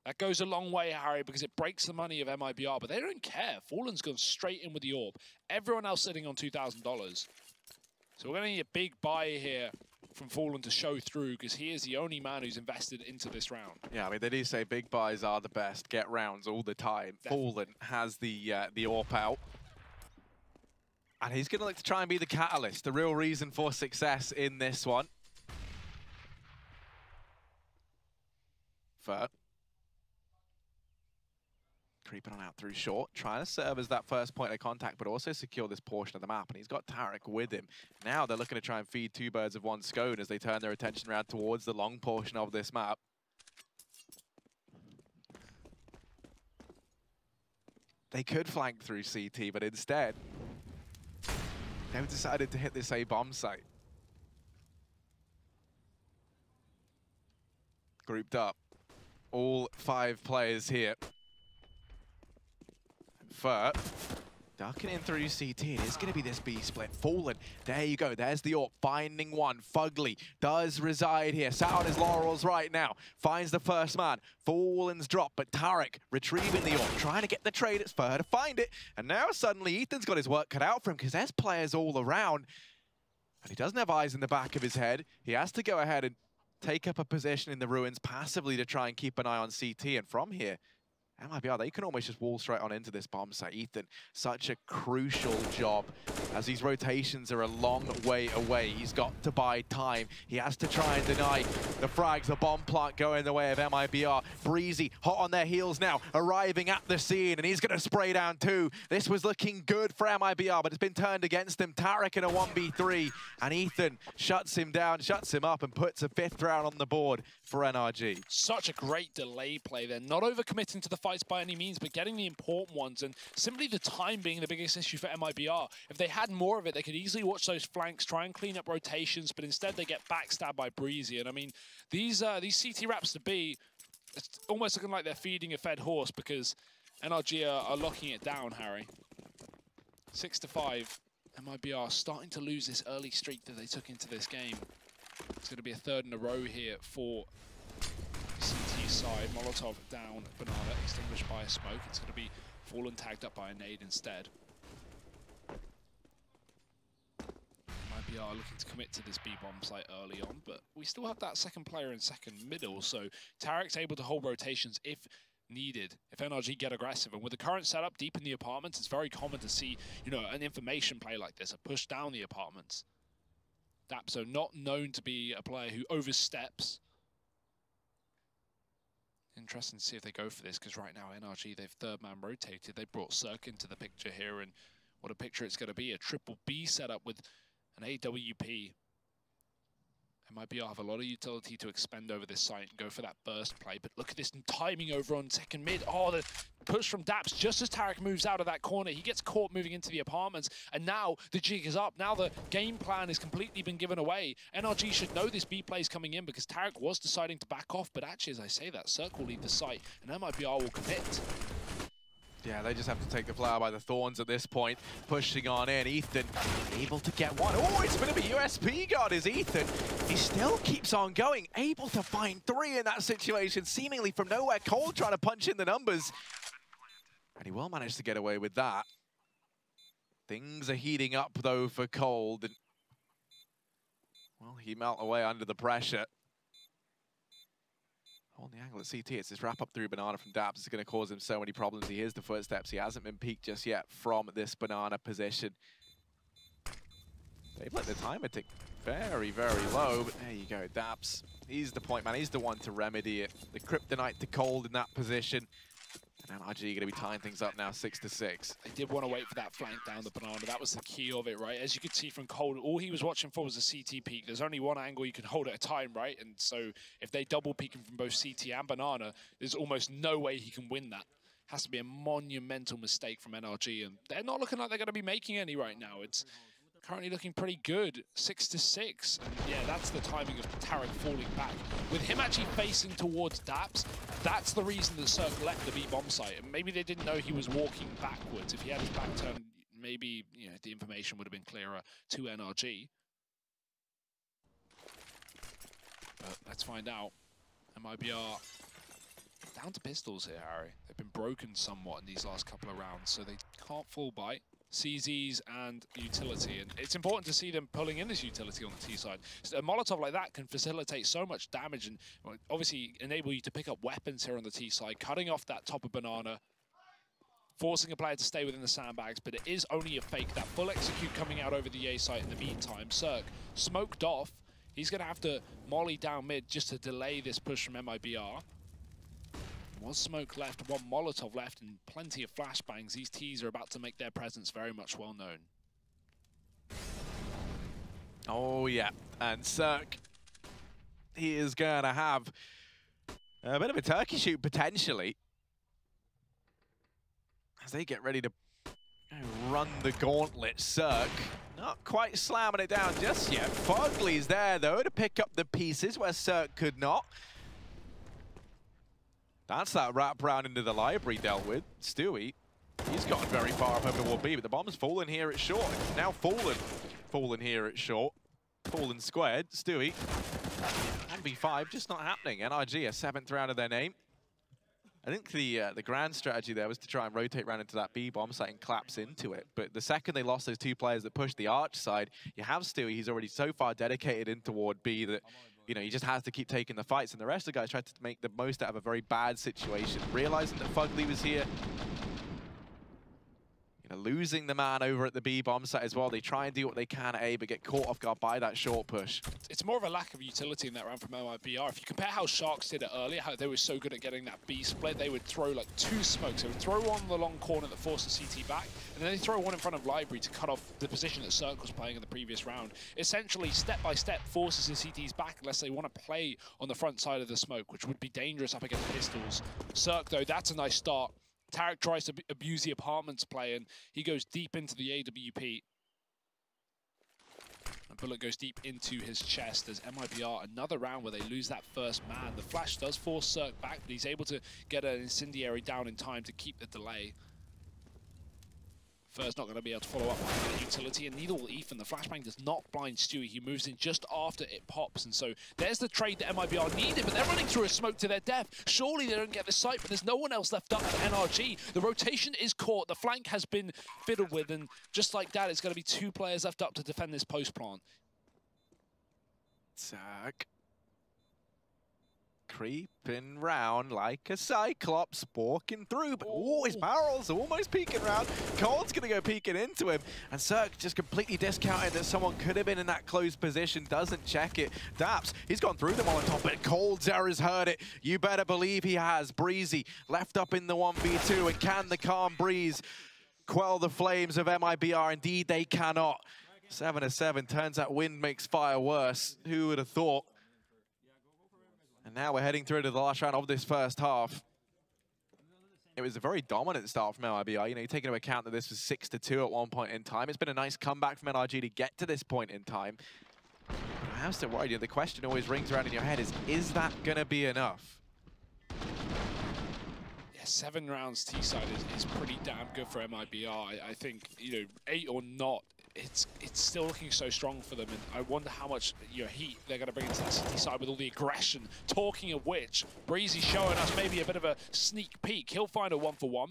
That goes a long way, Harry, because it breaks the money of MIBR, but they don't care. Fallen's gone straight in with the orb. Everyone else sitting on $2,000. So we're going to need a big buy here from Fallen to show through, because he is the only man who's invested into this round. Yeah, I mean, they do say big buys are the best. Get rounds all the time. Definitely. Fallen has the AWP out. And he's going to look to try and be the catalyst, the real reason for success in this one. Fur. Creeping on out through short, trying to serve as that first point of contact, but also secure this portion of the map. And he's got Tarek with him. Now they're looking to try and feed 2 birds with 1 stone as they turn their attention around towards the long portion of this map. They could flank through CT, but instead, they've decided to hit this A bomb site. Grouped up. All 5 players here. Fur ducking in through CT. It is going to be this B split. Fallen. There you go. There's the AWP. Finding one. Fugly does reside here. Sat on his laurels right now. Finds the first man. Fallen's drop, but Tarek retrieving the AWP. Trying to get the trade. It's Fur to find it. And now suddenly Ethan's got his work cut out for him because there's players all around. And he doesn't have eyes in the back of his head. He has to go ahead and take up a position in the ruins passively to try and keep an eye on CT. And from here, MIBR, they can almost just wall straight on into this bomb site. Ethan, such a crucial job as these rotations are a long way away. He's got to buy time. He has to try and deny the frags, the bomb plant going the way of MIBR. Breezy, hot on their heels now, arriving at the scene, and he's going to spray down 2. This was looking good for MIBR, but it's been turned against him. Tarek in a 1v3, and Ethan shuts him down, shuts him up, and puts a 5th round on the board for NRG. Such a great delay play there. Not overcommitting to the fights by any means, but getting the important ones, and simply the time being the biggest issue for MIBR. If they had more of it, they could easily watch those flanks, try and clean up rotations, but instead they get backstabbed by Breezy. And I mean, these CT wraps to B, it's almost looking like they're feeding a fed horse, because NRG are locking it down, Harry. 6 to 5. MIBR starting to lose this early streak that they took into this game. It's going to be a 3rd in a row here for CT side. Molotov down, banana extinguished by a smoke. It's going to be Fallen tagged up by a nade instead. MIBR looking to commit to this B-bomb site early on, but we still have that second player in second middle, so Tarek's able to hold rotations if needed, if NRG get aggressive. And with the current setup deep in the apartments, it's very common to see, you know, an information play like this, a push down the apartments. Dapso not known to be a player who oversteps. Interesting to see if they go for this, because right now NRG, they've 3rd man rotated. They brought Cirque into the picture here, and what a picture it's going to be. A triple B setup with an AWP. MIBR have a lot of utility to expend over this site and go for that burst play, but look at this timing over on second mid. Oh, the push from Daps just as Tarek moves out of that corner. He gets caught moving into the apartments, and now the jig is up. Now the game plan has completely been given away. NRG should know this B play is coming in, because Tarek was deciding to back off, but actually, as I say that, Cirque will leave the site, and MIBR will commit. Yeah, they just have to take the flower by the thorns at this point. Pushing on in, Ethan able to get one. Oh, it's going to be USP guard is Ethan. He still keeps on going, able to find 3 in that situation, seemingly from nowhere. Cole trying to punch in the numbers. And he will manage to get away with that. Things are heating up, though, for Cold. And he melt away under the pressure. On the angle at CT, it's this wrap up through Banana from Daps. It's going to cause him so many problems. He hears the footsteps. He hasn't been peaked just yet from this Banana position. They've let the timer tick very, very low, but there you go, Daps. He's the point man. He's the one to remedy it. The Kryptonite to Cold in that position. And NRG going to be tying things up now, 6-6. They did want to wait for that flank down the Banana. That was the key of it, right? As you could see from Cold, all he was watching for was a CT peak. There's only one angle you can hold at a time, right? And so if they double peek him from both CT and Banana, there's almost no way he can win that. Has to be a monumental mistake from NRG, and they're not looking like they're going to be making any right now. It's currently looking pretty good, 6-6. And yeah, that's the timing of Tarek falling back. With him actually facing towards Daps, that's the reason that Cirque left the B-bomb site. And maybe they didn't know he was walking backwards. If he had his back turned, maybe the information would have been clearer to NRG. But let's find out. MIBR down to pistols here, Harry. They've been broken somewhat in these last couple of rounds, so they can't full bite. CZs and utility, and it's important to see them pulling in this utility on the T side. So a Molotov like that can facilitate so much damage and obviously enable you to pick up weapons here on the T side, cutting off that top of Banana, forcing a player to stay within the sandbags, but it is only a fake. That full execute coming out over the A site in the meantime. Cirque smoked off. He's going to have to molly down mid just to delay this push from MIBR. One smoke left, one Molotov left, and plenty of flashbangs. These Ts are about to make their presence very much well known. Oh yeah, and Cirque, he is going to have a bit of a turkey shoot potentially as they get ready to run the gauntlet. Cirque not quite slamming it down just yet. Fugly's there though to pick up the pieces where Cirque could not. That's that wrap round into the library dealt with. Stewie, he's gotten very far up over toward B, but the bomb's fallen here at short. Now fallen here at short. Fallen squared. Stewie, and B5, just not happening. NRG, a 7th round of their name. I think the grand strategy there was to try and rotate round into that B bomb site and collapse into it. But the second they lost those two players that pushed the arch side, you have Stewie, he's already so far dedicated in toward B that he just has to keep taking the fights, and the rest of the guys tried to make the most out of a very bad situation. Realizing that Fugly was here, losing the man over at the B bomb site as well. They try and do what they can at A, but get caught off guard by that short push. It's more of a lack of utility in that round from MIBR. If you compare how Sharks did it earlier, how they were so good at getting that B split, they would throw like 2 smokes. They would throw one on the long corner that forced the CT back, and then they throw one in front of Library to cut off the position that Cirque was playing in the previous round. Essentially, step by step, forces the CTs back unless they want to play on the front side of the smoke, which would be dangerous up against pistols. Cirque, though, that's a nice start. Tarek tries to abuse the apartments play, and he goes deep into the AWP. A bullet goes deep into his chest as MIBR, another round where they lose that first man. The flash does force Cirque back, but he's able to get an incendiary down in time to keep the delay. Fur's not going to be able to follow up on the utility, and neither will Ethan. The flashbang does not blind Stewie. He moves in just after it pops, and so there's the trade that MIBR needed, but they're running through a smoke to their death. Surely they don't get the site, but there's no one else left up for NRG. The rotation is caught. The flank has been fiddled with, and just like that, it's going to be 2 players left up to defend this post plant. Cirque creeping round like a cyclops, walking through, but his barrel's almost peeking round. Cold's gonna go peeking into him, and Cirque just completely discounted that someone could have been in that closed position, doesn't check it. Daps, he's gone through them on top, but Cold's errors heard it. You better believe he has. Breezy left up in the 1v2, and can the calm breeze quell the flames of MIBR? Indeed they cannot. 7-7, turns out wind makes fire worse. Who would have thought? And now we're heading through to the last round of this first half. It was a very dominant start from MIBR. You take into account that this was 6-2 at one point in time. It's been a nice comeback from NRG to get to this point in time. I am still worried. The question always rings around in your head is that going to be enough? Yeah, 7 rounds T-side is pretty damn good for MIBR. I think, 8 or not, it's still looking so strong for them, and I wonder how much heat they're going to bring into that CT side with all the aggression. Talking of which, Breezy showing us maybe a bit of a sneak peek. He'll find a 1-for-1.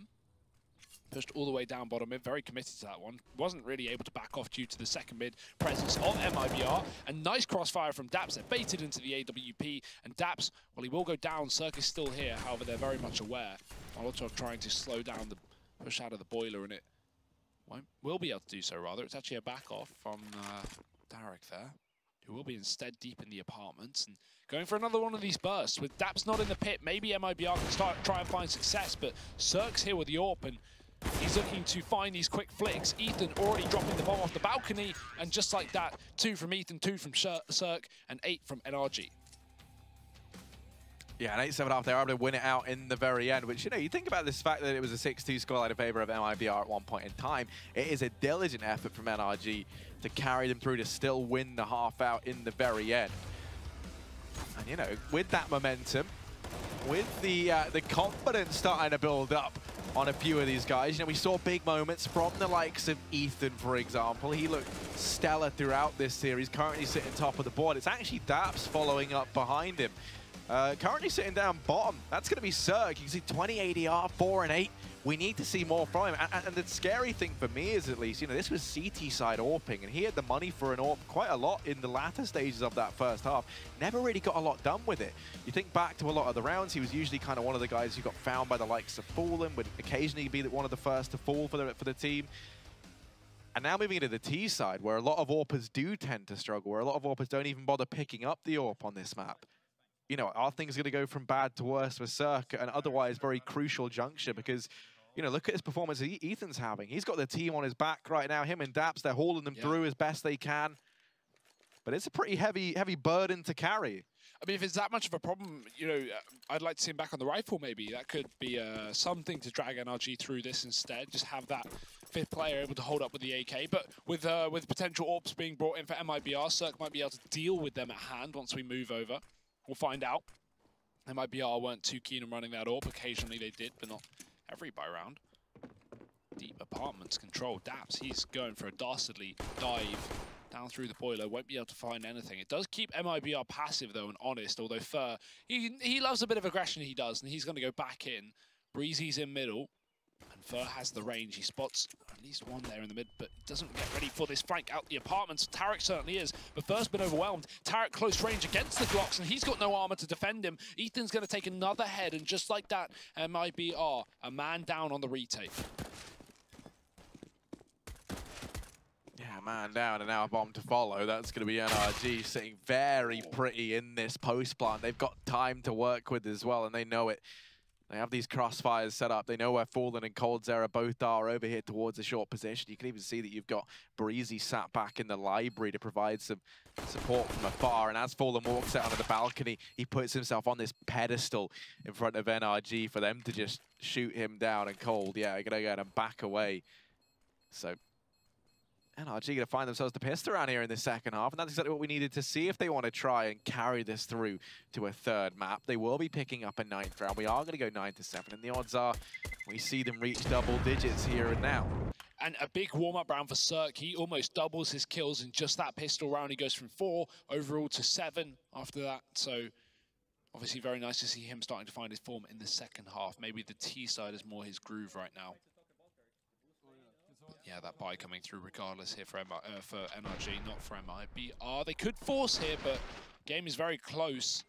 pushed all the way down bottom mid, very committed to that one. Wasn't really able to back off due to the second mid presence of MIBR. And nice crossfire from Daps. They're baited into the AWP, and Daps, well, he will go down. Cirque is still here, however, they're very much aware. Molotov trying to slow down the push out of the boiler, and it will be able to do so, rather. It's actually a back off from Derek there, who will be instead deep in the apartments and going for another one of these bursts. With Daps not in the pit, maybe MIBR can try and find success, but Cirque's here with the AWP, and he's looking to find these quick flicks. Ethan already dropping the bomb off the balcony, and just like that, 2 from Ethan, 2 from Cirque, and 8 from NRG. Yeah, an 8-7-half, they're able to win it out in the very end, which, you know, you think about this fact that it was a 6-2 scoreline in favor of MIBR at one point in time. It is a diligent effort from NRG to carry them through to still win the half out in the very end. And, you know, with that momentum, with the confidence starting to build up on a few of these guys, you know, we saw big moments from the likes of Ethan, for example. He looked stellar throughout this series, currently sitting top of the board. It's actually Daps following up behind him. Currently sitting down bottom, that's going to be Cirque. You can see 20 ADR, 4 and 8. We need to see more from him. And the scary thing for me is, at least, you know, this was CT side AWPing, and he had the money for an AWP quite a lot in the latter stages of that first half. Never really got a lot done with it. You think back to a lot of the rounds, he was usually kind of one of the guys who got found by the likes of Fallen, would occasionally be one of the first to fall for the team. And now moving into the T side, where a lot of AWPers do tend to struggle, where a lot of AWPers don't even bother picking up the AWP on this map. You know, are things going to go from bad to worse for Cirque, an otherwise very crucial juncture? Because, you know, look at his performance Ethan's having. He's got the team on his back right now. Him and Daps, they're hauling them through as best they can. But it's a pretty heavy burden to carry. I mean, if it's that much of a problem, you know, I'd like to see him back on the rifle, maybe. That could be something to drag NRG through this instead. Just have that 5th player able to hold up with the AK. But with potential AWPs being brought in for MIBR, Cirque might be able to deal with them at hand once we move over. We'll find out. MIBR weren't too keen on running that AWP. Occasionally they did, but not every buy round. Deep apartments control. Daps, he's going for a dastardly dive down through the boiler. Won't be able to find anything. It does keep MIBR passive, though, and honest, although Fur, he loves a bit of aggression, he does, and he's going to go back in. Breezy's in middle, and Fur has the range. He spots at least one there in the mid, but doesn't get ready for this flank out the apartments. Tarek certainly is, but Fur's been overwhelmed. Tarek close range against the Glocks, and he's got no armor to defend him. Ethan's going to take another head, and just like that, MIBR, a man down on the retake. Yeah, man down and now a bomb to follow. That's going to be NRG sitting very pretty in this post plant. They've got time to work with as well, and they know it. They have these crossfires set up. They know where Fallen and Coldzera both are over here towards a short position. You can even see that you've got Breezy sat back in the library to provide some support from afar. And as Fallen walks out onto the balcony, he puts himself on this pedestal in front of NRG for them to just shoot him down. And Cold, yeah, going to go and back away. So NRG going to find themselves the pissed around here in the second half, and that's exactly what we needed to see if they want to try and carry this through to a 3rd map. They will be picking up a 9th round. We are going to go 9-7, and the odds are we see them reach double digits here and now. And a big warm-up round for Cirque. He almost doubles his kills in just that pistol round. He goes from 4 overall to 7 after that. So obviously very nice to see him starting to find his form in the second half. Maybe the T side is more his groove right now. Yeah, that buy coming through regardless here for NRG, not for MIBR. They could force here, but game is very close.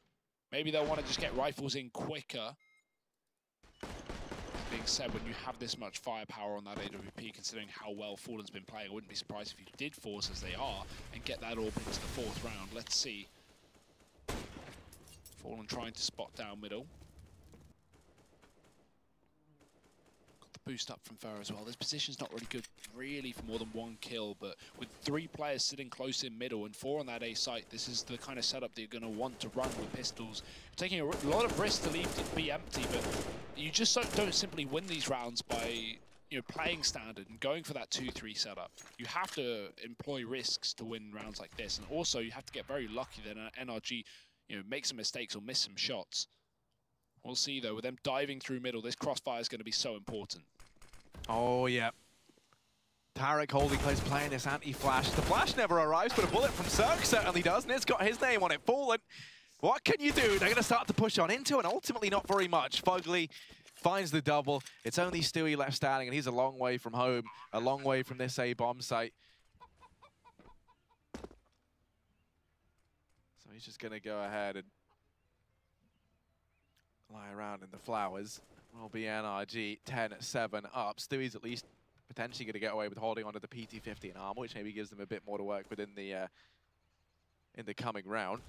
Maybe they'll want to just get rifles in quicker. That being said, when you have this much firepower on that AWP, considering how well Fallen's been playing, I wouldn't be surprised if you did force as they are and get that AWP into the 4th round. Let's see. Fallen trying to spot down middle. Boost up from Fur as well. This position's not really good, really, for more than 1 kill, but with 3 players sitting close in middle and 4 on that A site, this is the kind of setup that you're going to want to run with pistols. Taking a lot of risks to leave it be empty, but you just don't simply win these rounds by, you know, playing standard and going for that 2-3 setup. You have to employ risks to win rounds like this, and also you have to get very lucky that NRG, you know, make some mistakes or miss some shots. We'll see, though, with them diving through middle, this crossfire is going to be so important. Oh, yeah. Tarek holding close, playing this anti-flash. The flash never arrives, but a bullet from Cirque certainly does, and it's got his name on it. Fallen, what can you do? They're going to start to push on into, and ultimately not very much. Fugly finds the double. It's only Stewie left standing, and he's a long way from home, a long way from this A-bomb site. So he's just going to go ahead and lie around in the flowers. Will be NRG 10-7 up. Stewie's at least potentially going to get away with holding onto the PT-50 and armor, which maybe gives them a bit more to work with in the coming round.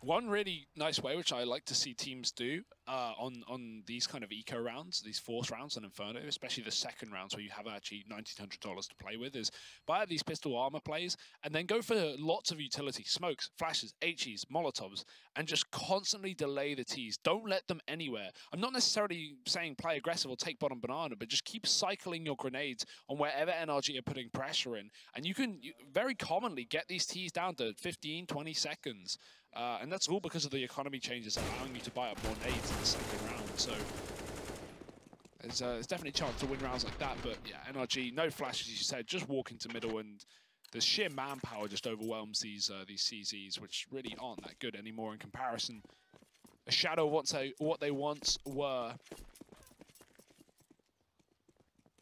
One really nice way, which I like to see teams do on these kind of eco rounds, these force rounds on Inferno, especially the second rounds where you have actually $1,900 to play with, is buy these pistol armor plays and then go for lots of utility, smokes, flashes, HEs, Molotovs, and just constantly delay the Ts. Don't let them anywhere. I'm not necessarily saying play aggressive or take bottom banana, but just keep cycling your grenades on wherever NRG are putting pressure in. And you can very commonly get these Ts down to 15, 20 seconds. And that's all because of the economy changes allowing you to buy up more nades in the second round. So there's definitely a chance to win rounds like that. But yeah, NRG, no flashes, as you said, just walk into middle, and the sheer manpower just overwhelms these CZs, which really aren't that good anymore in comparison. A shadow of what they once were.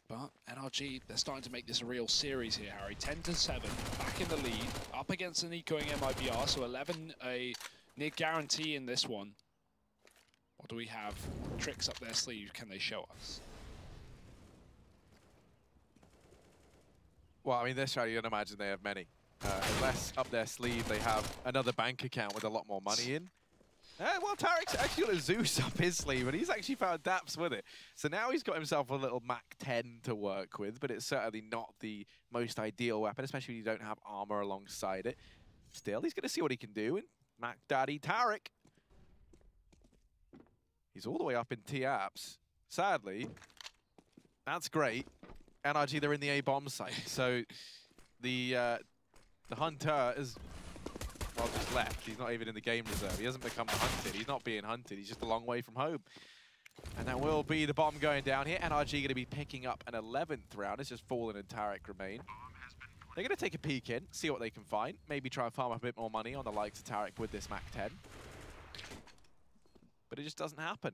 But NRG, they're starting to make this a real series here, Harry. 10-7, back in the lead, up against an ecoing MIBR, so 11 a near guarantee in this one. What do we have? Tricks up their sleeve, can they show us? Well, I mean, this round, you don't imagine they have many. Unless up their sleeve they have another bank account with a lot more money in. Well, Tarek's actually got a Zeus up his sleeve, and he's actually found Daps with it. So now he's got himself a little Mac 10 to work with, but it's certainly not the most ideal weapon, especially when you don't have armor alongside it. Still, he's going to see what he can do, and Mac Daddy Tarek. He's all the way up in T-Apps. Sadly, that's great. NRG, they're in the A-bomb site, so the Hunter is... well, just left. He's not even in the game reserve. He hasn't become hunted. He's not being hunted. He's just a long way from home. And that will be the bomb going down here. NRG going to be picking up an 11th round. It's just Fallen and Tarek remain. They're going to take a peek in, see what they can find. Maybe try and farm up a bit more money on the likes of Tarek with this Mac 10. But it just doesn't happen.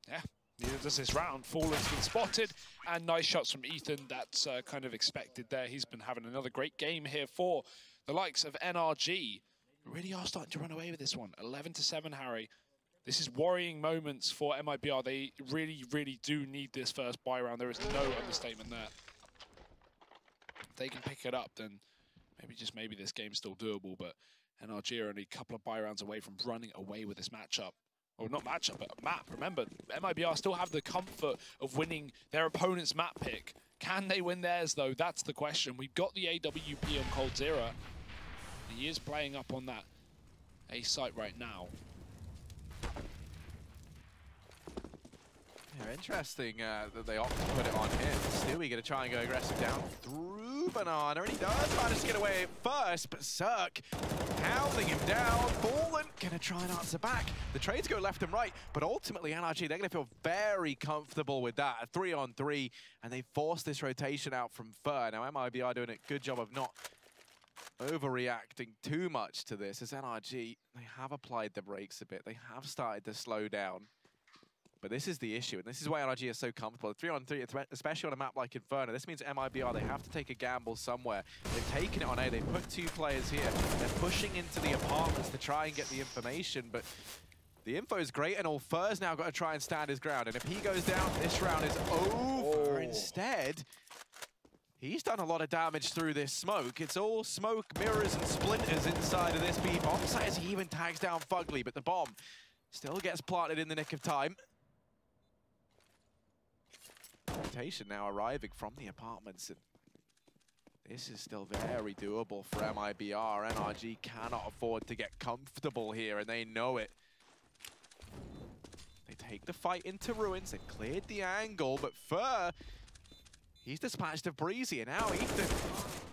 Yeah, neither does this round. Fallen's been spotted, and nice shots from Ethan. That's kind of expected there. He's been having another great game here for the likes of NRG. Really are starting to run away with this one. 11-7, Harry. This is worrying moments for MIBR. They really, really do need this first buy round. There is no understatement there. If they can pick it up, then maybe this game's still doable, but NRG are only a couple of buy rounds away from running away with this matchup. Or not matchup, but map. Remember, MIBR still have the comfort of winning their opponent's map pick. Can they win theirs, though? That's the question. We've got the AWP on Coldzera. He is playing up on that A site right now. Yeah, interesting that they opt to put it on him. Stewie going to try and go aggressive down through Banana, and he does manage to get away first, but Cirque hounding him down. Fallen going to try and answer back. The trades go left and right, but ultimately NRG, they're going to feel very comfortable with that. A 3-on-3, and they force this rotation out from Fur. Now MIBR doing a good job of not overreacting too much to this. As NRG, they have applied the brakes a bit. They have started to slow down. But this is the issue, and this is why NRG is so comfortable. 3-on-3, especially on a map like Inferno, this means MIBR, they have to take a gamble somewhere. They've taken it on A, they've put 2 players here. They're pushing into the apartments to try and get the information, but the info is great, and all Fur's now got to try and stand his ground. And if he goes down, this round is over. Instead, he's done a lot of damage through this smoke. It's all smoke, mirrors, and splinters inside of this B-bomb site as he even tags down Fugly, but the bomb still gets planted in the nick of time. Rotation now arriving from the apartments, and this is still very doable for MIBR. NRG cannot afford to get comfortable here, and they know it. They take the fight into ruins. They've cleared the angle, but Fur, he's dispatched of Breezy, and now Ethan,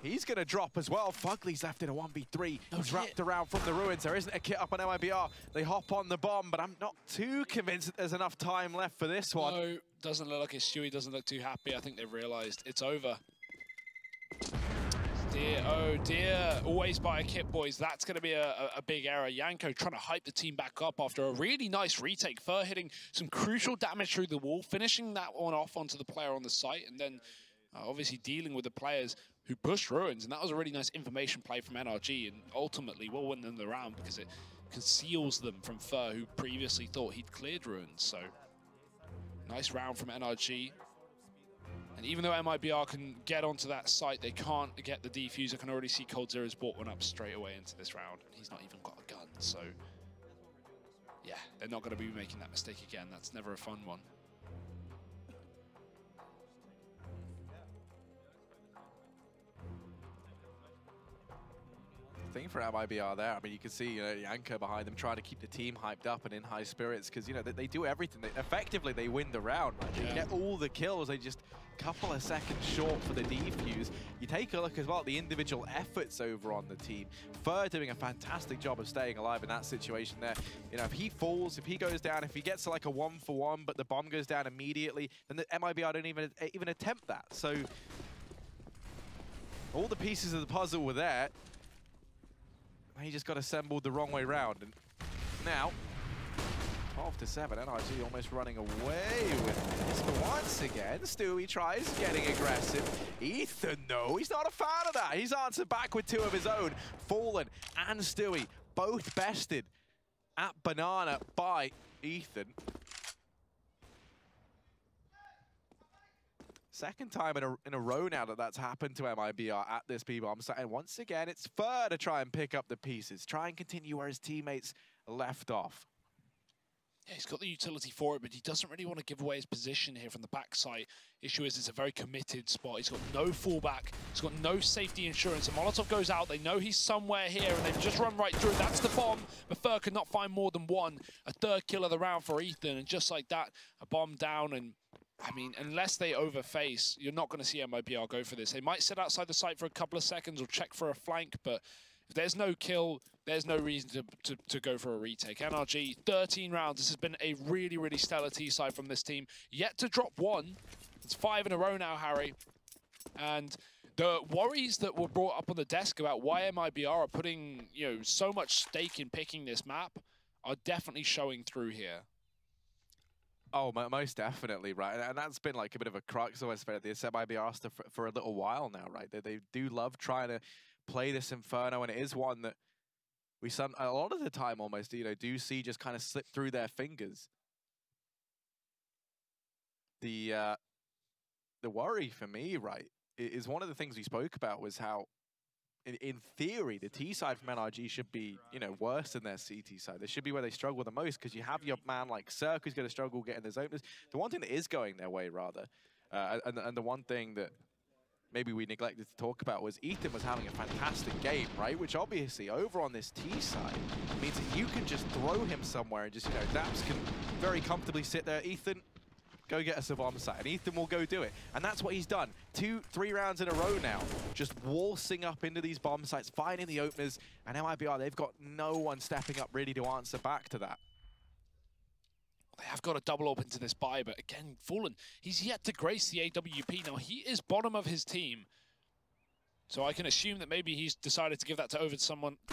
he's going to drop as well. Fugly's left in a 1v3. He's wrapped around from the ruins. There isn't a kit up on MIBR. They hop on the bomb, but I'm not too convinced that there's enough time left for this one. No, doesn't look like it. Stewie doesn't look too happy. I think they've realized it's over. Dear, oh Oh dear, always buy a kit, boys. That's going to be a big error. Yanko trying to hype the team back up after a really nice retake. Fur hitting some crucial damage through the wall, finishing that one off onto the player on the site, and then obviously dealing with the players who pushed Ruins. And that was a really nice information play from NRG, and ultimately will win them the round because it conceals them from Fur, who previously thought he'd cleared Ruins. So nice round from NRG. And even though MIBR can get onto that site, they can't get the defuse. I can already see Cold Zero's bought one up straight away into this round. He's not even got a gun, so yeah, they're not going to be making that mistake again. That's never a fun one. Thing for MIBR there. I mean, you can see, Yanko behind them trying to keep the team hyped up and in high spirits because, they do everything. Effectively, they win the round. Right? They get all the kills. They just a couple of seconds short for the defuse. You take a look as well at the individual efforts over on the team. Fur doing a fantastic job of staying alive in that situation there. If he falls, if he goes down, if he gets to like a 1-for-1, but the bomb goes down immediately, then the MIBR don't even attempt that. So all the pieces of the puzzle were there. He just got assembled the wrong way round. And now, 12-7, NRG almost running away with this. But once again, Stewie tries getting aggressive. Ethan, no, he's not a fan of that. He's answered back with two of his own. Fallen and Stewie, both bested at Banana by Ethan. Second time in a row now that's happened to MIBR at this B-bomb site. And once again, it's Fur to try and pick up the pieces, try and continue where his teammates left off. Yeah, he's got the utility for it, but he doesn't really want to give away his position here from the backside. Issue is, it's a very committed spot. He's got no fallback. He's got no safety insurance. A Molotov goes out. They know he's somewhere here, and they've just run right through. That's the bomb, but Fur could not find more than one. A third kill of the round for Ethan, and just like that, a bomb down. And I mean, unless they overface, you're not going to see MIBR go for this. They might sit outside the site for a couple of seconds or check for a flank, but if there's no kill, there's no reason to go for a retake. NRG, 13 rounds. This has been a really, really stellar T-side from this team. Yet to drop one. It's 5 in a row now, Harry. And the worries that were brought up on the desk about why MIBR are putting, so much stake in picking this map are definitely showing through here. Oh, most definitely, right? And that's been like a bit of a crux always for this MIBR stuff for a little while now, right? They do love trying to play this Inferno, and it is one that we a lot of the time almost, do see just kind of slip through their fingers. The worry for me, right, is one of the things we spoke about was how, in theory, the T side from NRG should be, worse than their CT side. They should be where they struggle the most because you have your man like Cirque who's going to struggle getting those openers. The one thing that is going their way, rather, and the one thing that maybe we neglected to talk about was Ethan was having a fantastic game, right? Which obviously over on this T side means that you can just throw him somewhere and just, Daps can very comfortably sit there. Ethan, go get us a bomb site, and Ethan will go do it. And that's what he's done. 2-3 rounds in a row now, just waltzing up into these bomb sites, finding the openers, and MIBR, they've got no one stepping up really to answer back to that. They have got a double open to this buy, but again, Fallen, he's yet to grace the AWP. Now, he is bottom of his team. So I can assume that maybe he's decided to give that to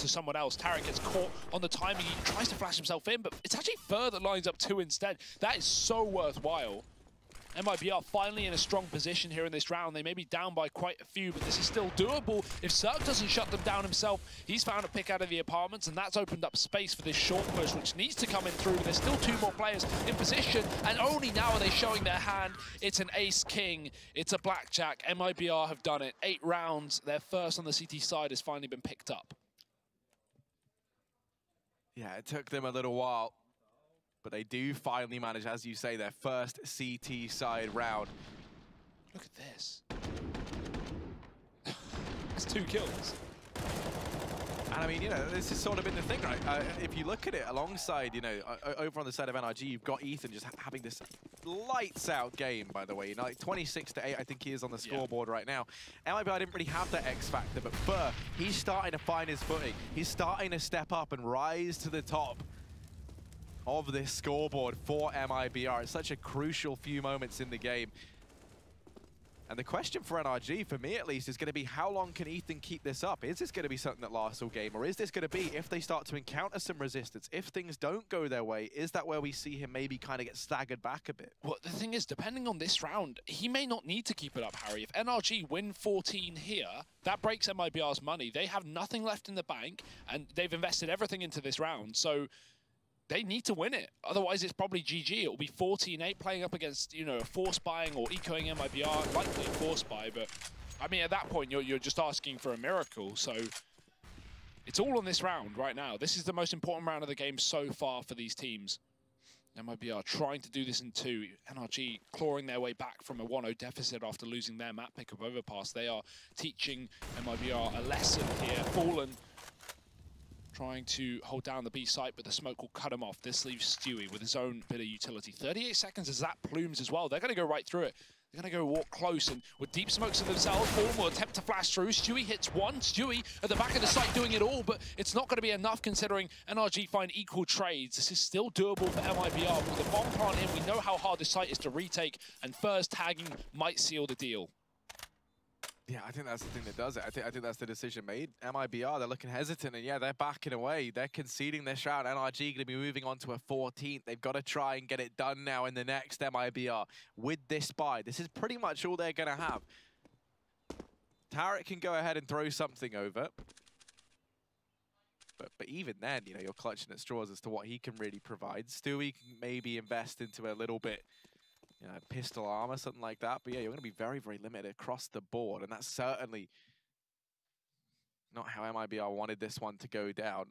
someone else. Tarek gets caught on the timing. He tries to flash himself in, but it's actually Fur that lines up 2 instead. That is so worthwhile. MIBR finally in a strong position here in this round. They may be down by quite a few, but this is still doable. If Cirque doesn't shut them down himself, he's found a pick out of the apartments, and that's opened up space for this short push, which needs to come in through. There's still 2 more players in position, and only now are they showing their hand. It's an ace-king. It's a blackjack. MIBR have done it. 8 rounds. Their first on the CT side has finally been picked up. Yeah, it took them a little while, but they do finally manage, as you say, their first CT side round. Look at this. That's 2 kills. And I mean, this has sort of been the thing, right? If you look at it alongside, over on the side of NRG, you've got Ethan just having this lights out game, by the way. Like 26-8, I think he is on the scoreboard right now. MIBR didn't really have that X factor, but Fur, he's starting to find his footing. He's starting to step up and rise to the top of this scoreboard for MIBR. It's such a crucial few moments in the game. And the question for NRG, for me at least, is going to be how long can Ethan keep this up? Is this going to be something that lasts all game? Or is this going to be, if they start to encounter some resistance, if things don't go their way, is that where we see him maybe kind of get staggered back a bit? Well, the thing is, depending on this round, he may not need to keep it up, Harry. If NRG win 14 here, that breaks MIBR's money. They have nothing left in the bank, and they've invested everything into this round. So they need to win it. Otherwise, it's probably GG. It will be 14-8 playing up against, you know, force buying or ecoing MIBR, likely force buy. But, I mean, at that point, you're just asking for a miracle. So it's all on this round right now. This is the most important round of the game so far for these teams. MIBR trying to do this in 2. NRG clawing their way back from a 1-0 deficit after losing their map pick of overpass. They are teaching MIBR a lesson here. Fallen trying to hold down the B site, but the smoke will cut him off. This leaves Stewie with his own bit of utility. 38 seconds as that plumes as well. They're going to go right through it. They're going to go walk close, and with deep smokes to themselves, Fallen will attempt to flash through. Stewie hits one. Stewie at the back of the site doing it all, but it's not going to be enough considering NRG find equal trades. This is still doable for MIBR, but with the bomb plant in, we know how hard this site is to retake, and first tagging might seal the deal. Yeah, I think that's the thing that does it. I think that's the decision made. MIBR, they're looking hesitant, and yeah, they're backing away. They're conceding their shroud. NRG going to be moving on to a 14th. They've got to try and get it done now in the next MIBR with this buy. This is pretty much all they're going to have. Tarek can go ahead and throw something over. But even then, you know, you're clutching at straws as to what he can really provide. Stewie can maybe invest into a little bit, you know, pistol armor, something like that. But yeah, you're going to be very, very limited across the board. And that's certainly not how MIBR wanted this one to go down.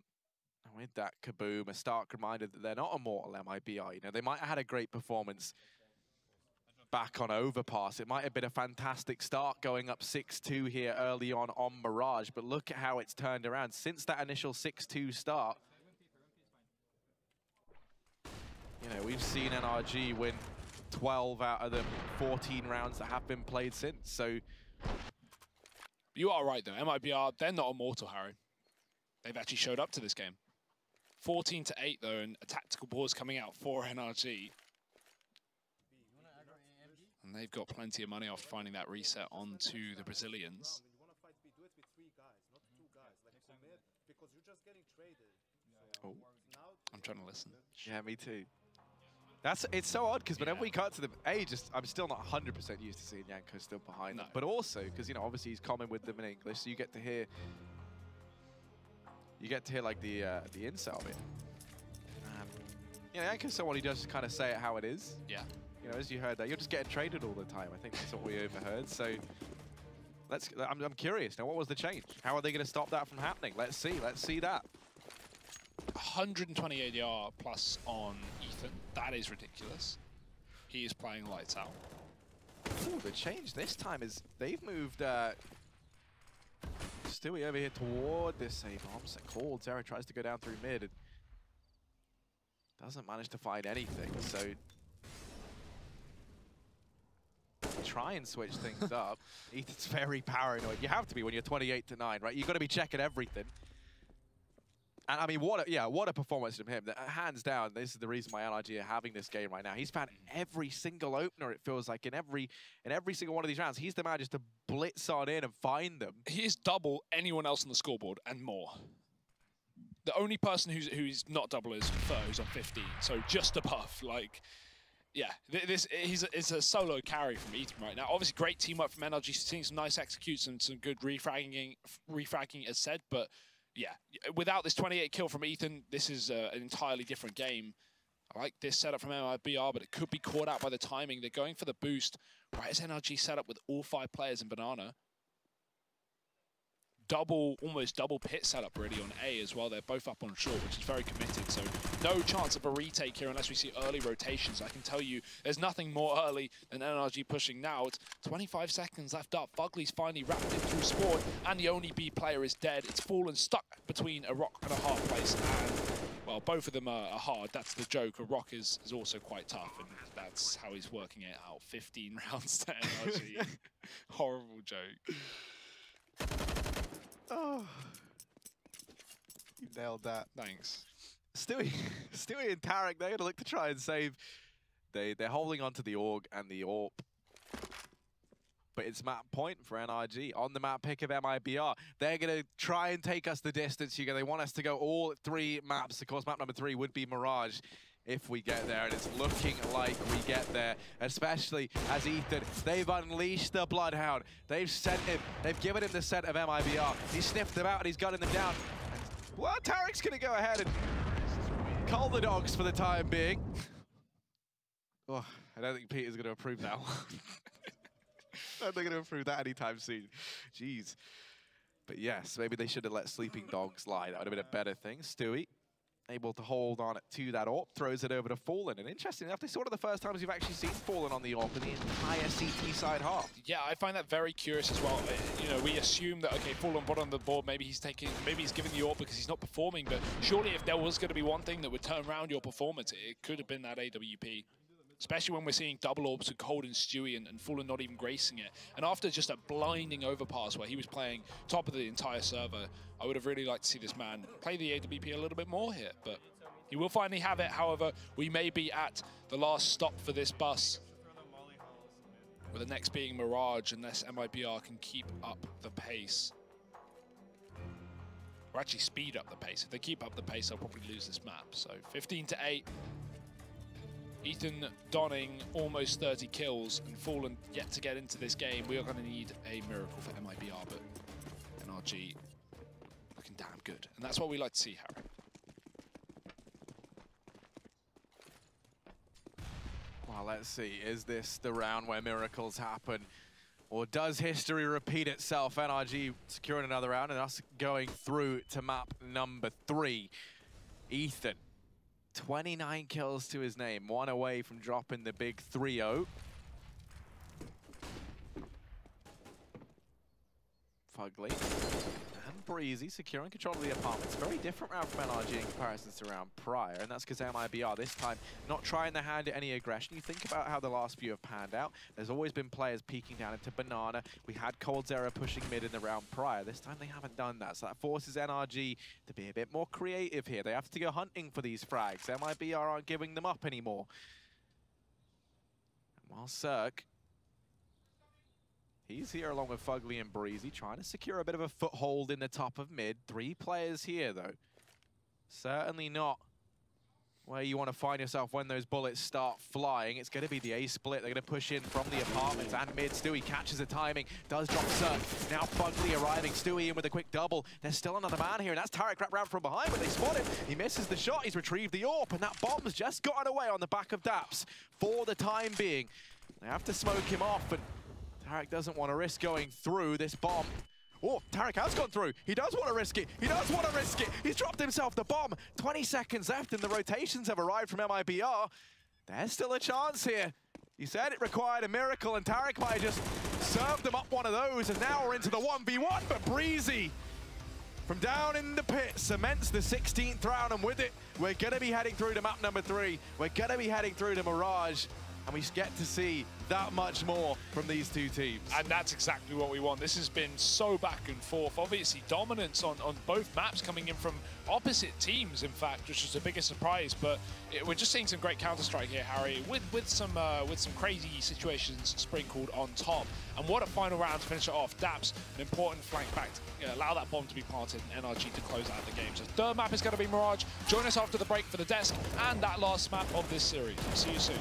And with that kaboom, a stark reminder that they're not immortal MIBR. You know, they might have had a great performance back on Overpass. It might have been a fantastic start going up 6-2 here early on Mirage. But look at how it's turned around. Since that initial 6-2 start, you know, we've seen NRG win 12 out of the 14 rounds that have been played since. So you are right though. MIBR, they're not immortal, Harry. They've actually showed up to this game. 14-8 though, and a tactical pause coming out for NRG. And they've got plenty of money after finding that reset onto the Brazilians. Oh, I'm trying to listen. Yeah, me too. It's so odd because whenever we cut to them, I'm still not 100% used to seeing Yanko still behind them, but also because, you know, obviously he's common with them in English, so you get to hear like the incel bit. You know, Yanko's someone who does kind of say it how it is. Yeah. You know, as you heard that, you're just getting traded all the time. I think that's what we overheard. So I'm curious now. What was the change? How are they going to stop that from happening? Let's see that. 120 ADR plus on Ethan. That is ridiculous. He is playing lights out. Ooh, the change this time is they've moved Stewie over here toward this A-bomb. So called. Zera tries to go down through mid and doesn't manage to find anything. So try and switch things up. Ethan's very paranoid. You have to be when you're 28-9, right? You've got to be checking everything. And I mean, what a performance from him. Hands down, this is the reason why NRG are having this game right now. He's found every single opener, it feels like, in every single one of these rounds. He's the man just to blitz on in and find them. He is double anyone else on the scoreboard and more. The only person who's not double is Fur, who's on 15, so just above. Like, yeah, it's a solo carry from Ethan right now. Obviously, great teamwork from NRG, seeing some nice executes and some good refragging as said, but yeah, without this 28 kill from Ethan, this is an entirely different game. I like this setup from MIBR, but it could be caught out by the timing. They're going for the boost right as NRG set up with all 5 players in Banana. Almost double pit setup really on A as well. They're both up on short, which is very committed. So no chance of a retake here unless we see early rotations. I can tell you there's nothing more early than NRG pushing now. It's 25 seconds left up. Fugly's finally wrapped it through spawn, and the only B player is dead. It's Fallen stuck between a rock and a hard place, and well, both of them are hard. That's the joke. A rock is also quite tough, and that's how he's working it out. 15 rounds to NRG. Horrible joke. Oh, you nailed that. Thanks. Stewie and Tarek, they're going to look to try and save. They're holding onto the AUG and the AWP. But it's map point for NRG on the map pick of MIBR. They're going to try and take us the distance. They want us to go all 3 maps. Of course, map number 3 would be Mirage if we get there, and it's looking like we get there, especially as Ethan, they've unleashed the Bloodhound. They've sent him, they've given him the scent of MIBR. He sniffed them out and he's gunning them down. Well, Tarek's going to go ahead and cull the dogs for the time being. Oh, I don't think Peter's going to approve that one. I don't think they're going to approve that anytime soon. Jeez. But yes, maybe they should have let sleeping dogs lie. That would have been a better thing. Stewie able to hold on to that AWP, throws it over to Fallen. And interesting enough, this is one of the first times you've actually seen Fallen on the AWP in the entire CT side half. Yeah, I find that very curious as well. You know, we assume that, okay, Fallen bottom of the board, maybe he's giving the AWP because he's not performing, but surely if there was going to be one thing that would turn around your performance, it could have been that AWP. Especially when we're seeing double AWPs with Cold and Stewie and Fallen not even gracing it. And after just a blinding overpass where he was playing top of the entire server, I would have really liked to see this man play the AWP a little bit more here. But he will finally have it. However, we may be at the last stop for this bus, with the next being Mirage, unless MIBR can keep up the pace. Or actually speed up the pace. If they keep up the pace, they'll probably lose this map. So 15-8. Ethan donning almost 30 kills and Fallen yet to get into this game. We are going to need a miracle for MIBR, but NRG looking damn good. And that's what we like to see, Harry. Well, let's see. Is this the round where miracles happen? Or does history repeat itself? NRG securing another round and us going through to map number 3. Ethan. 29 kills to his name, 1 away from dropping the big 3-0. Fugly and Breezy securing control of the apartments. Very different round from NRG in comparison to round prior, and that's because MIBR this time not trying to hand it any aggression. You think about how the last few have panned out. There's always been players peeking down into Banana. We had Coldzera pushing mid in the round prior. This time they haven't done that, so that forces NRG to be a bit more creative here. They have to go hunting for these frags. MIBR aren't giving them up anymore. And while Cirque, he's here along with Fugly and Breezy, trying to secure a bit of a foothold in the top of mid. 3 players here, though. Certainly not where you want to find yourself when those bullets start flying. It's going to be the A split. They're going to push in from the apartments and mid. Stewie catches the timing, does drop Cirque. Now Fugly arriving, Stewie in with a quick double. There's still another man here, and that's Tarek wrapped round from behind, but they spot him. He misses the shot. He's retrieved the AWP, and that bomb's just gotten away on the back of Daps for the time being. They have to smoke him off, and Tarek doesn't want to risk going through this bomb. Oh, Tarek has gone through. He does want to risk it. He does want to risk it. He's dropped himself the bomb. 20 seconds left and the rotations have arrived from MIBR. There's still a chance here. He said it required a miracle and Tarek might have just served them up one of those, and now we're into the 1v1, but Breezy from down in the pit cements the 16th round, and with it, we're going to be heading through to map number 3. We're going to be heading through to Mirage. And we get to see that much more from these two teams. And that's exactly what we want. This has been so back and forth. Obviously, dominance on both maps coming in from opposite teams, in fact, which was the biggest surprise. But we're just seeing some great Counter-Strike here, Harry, with some crazy situations sprinkled on top. And what a final round to finish it off. Daps, an important flank back to allow that bomb to be planted, and NRG to close out the game. So third map is going to be Mirage. Join us after the break for the desk and that last map of this series. See you soon.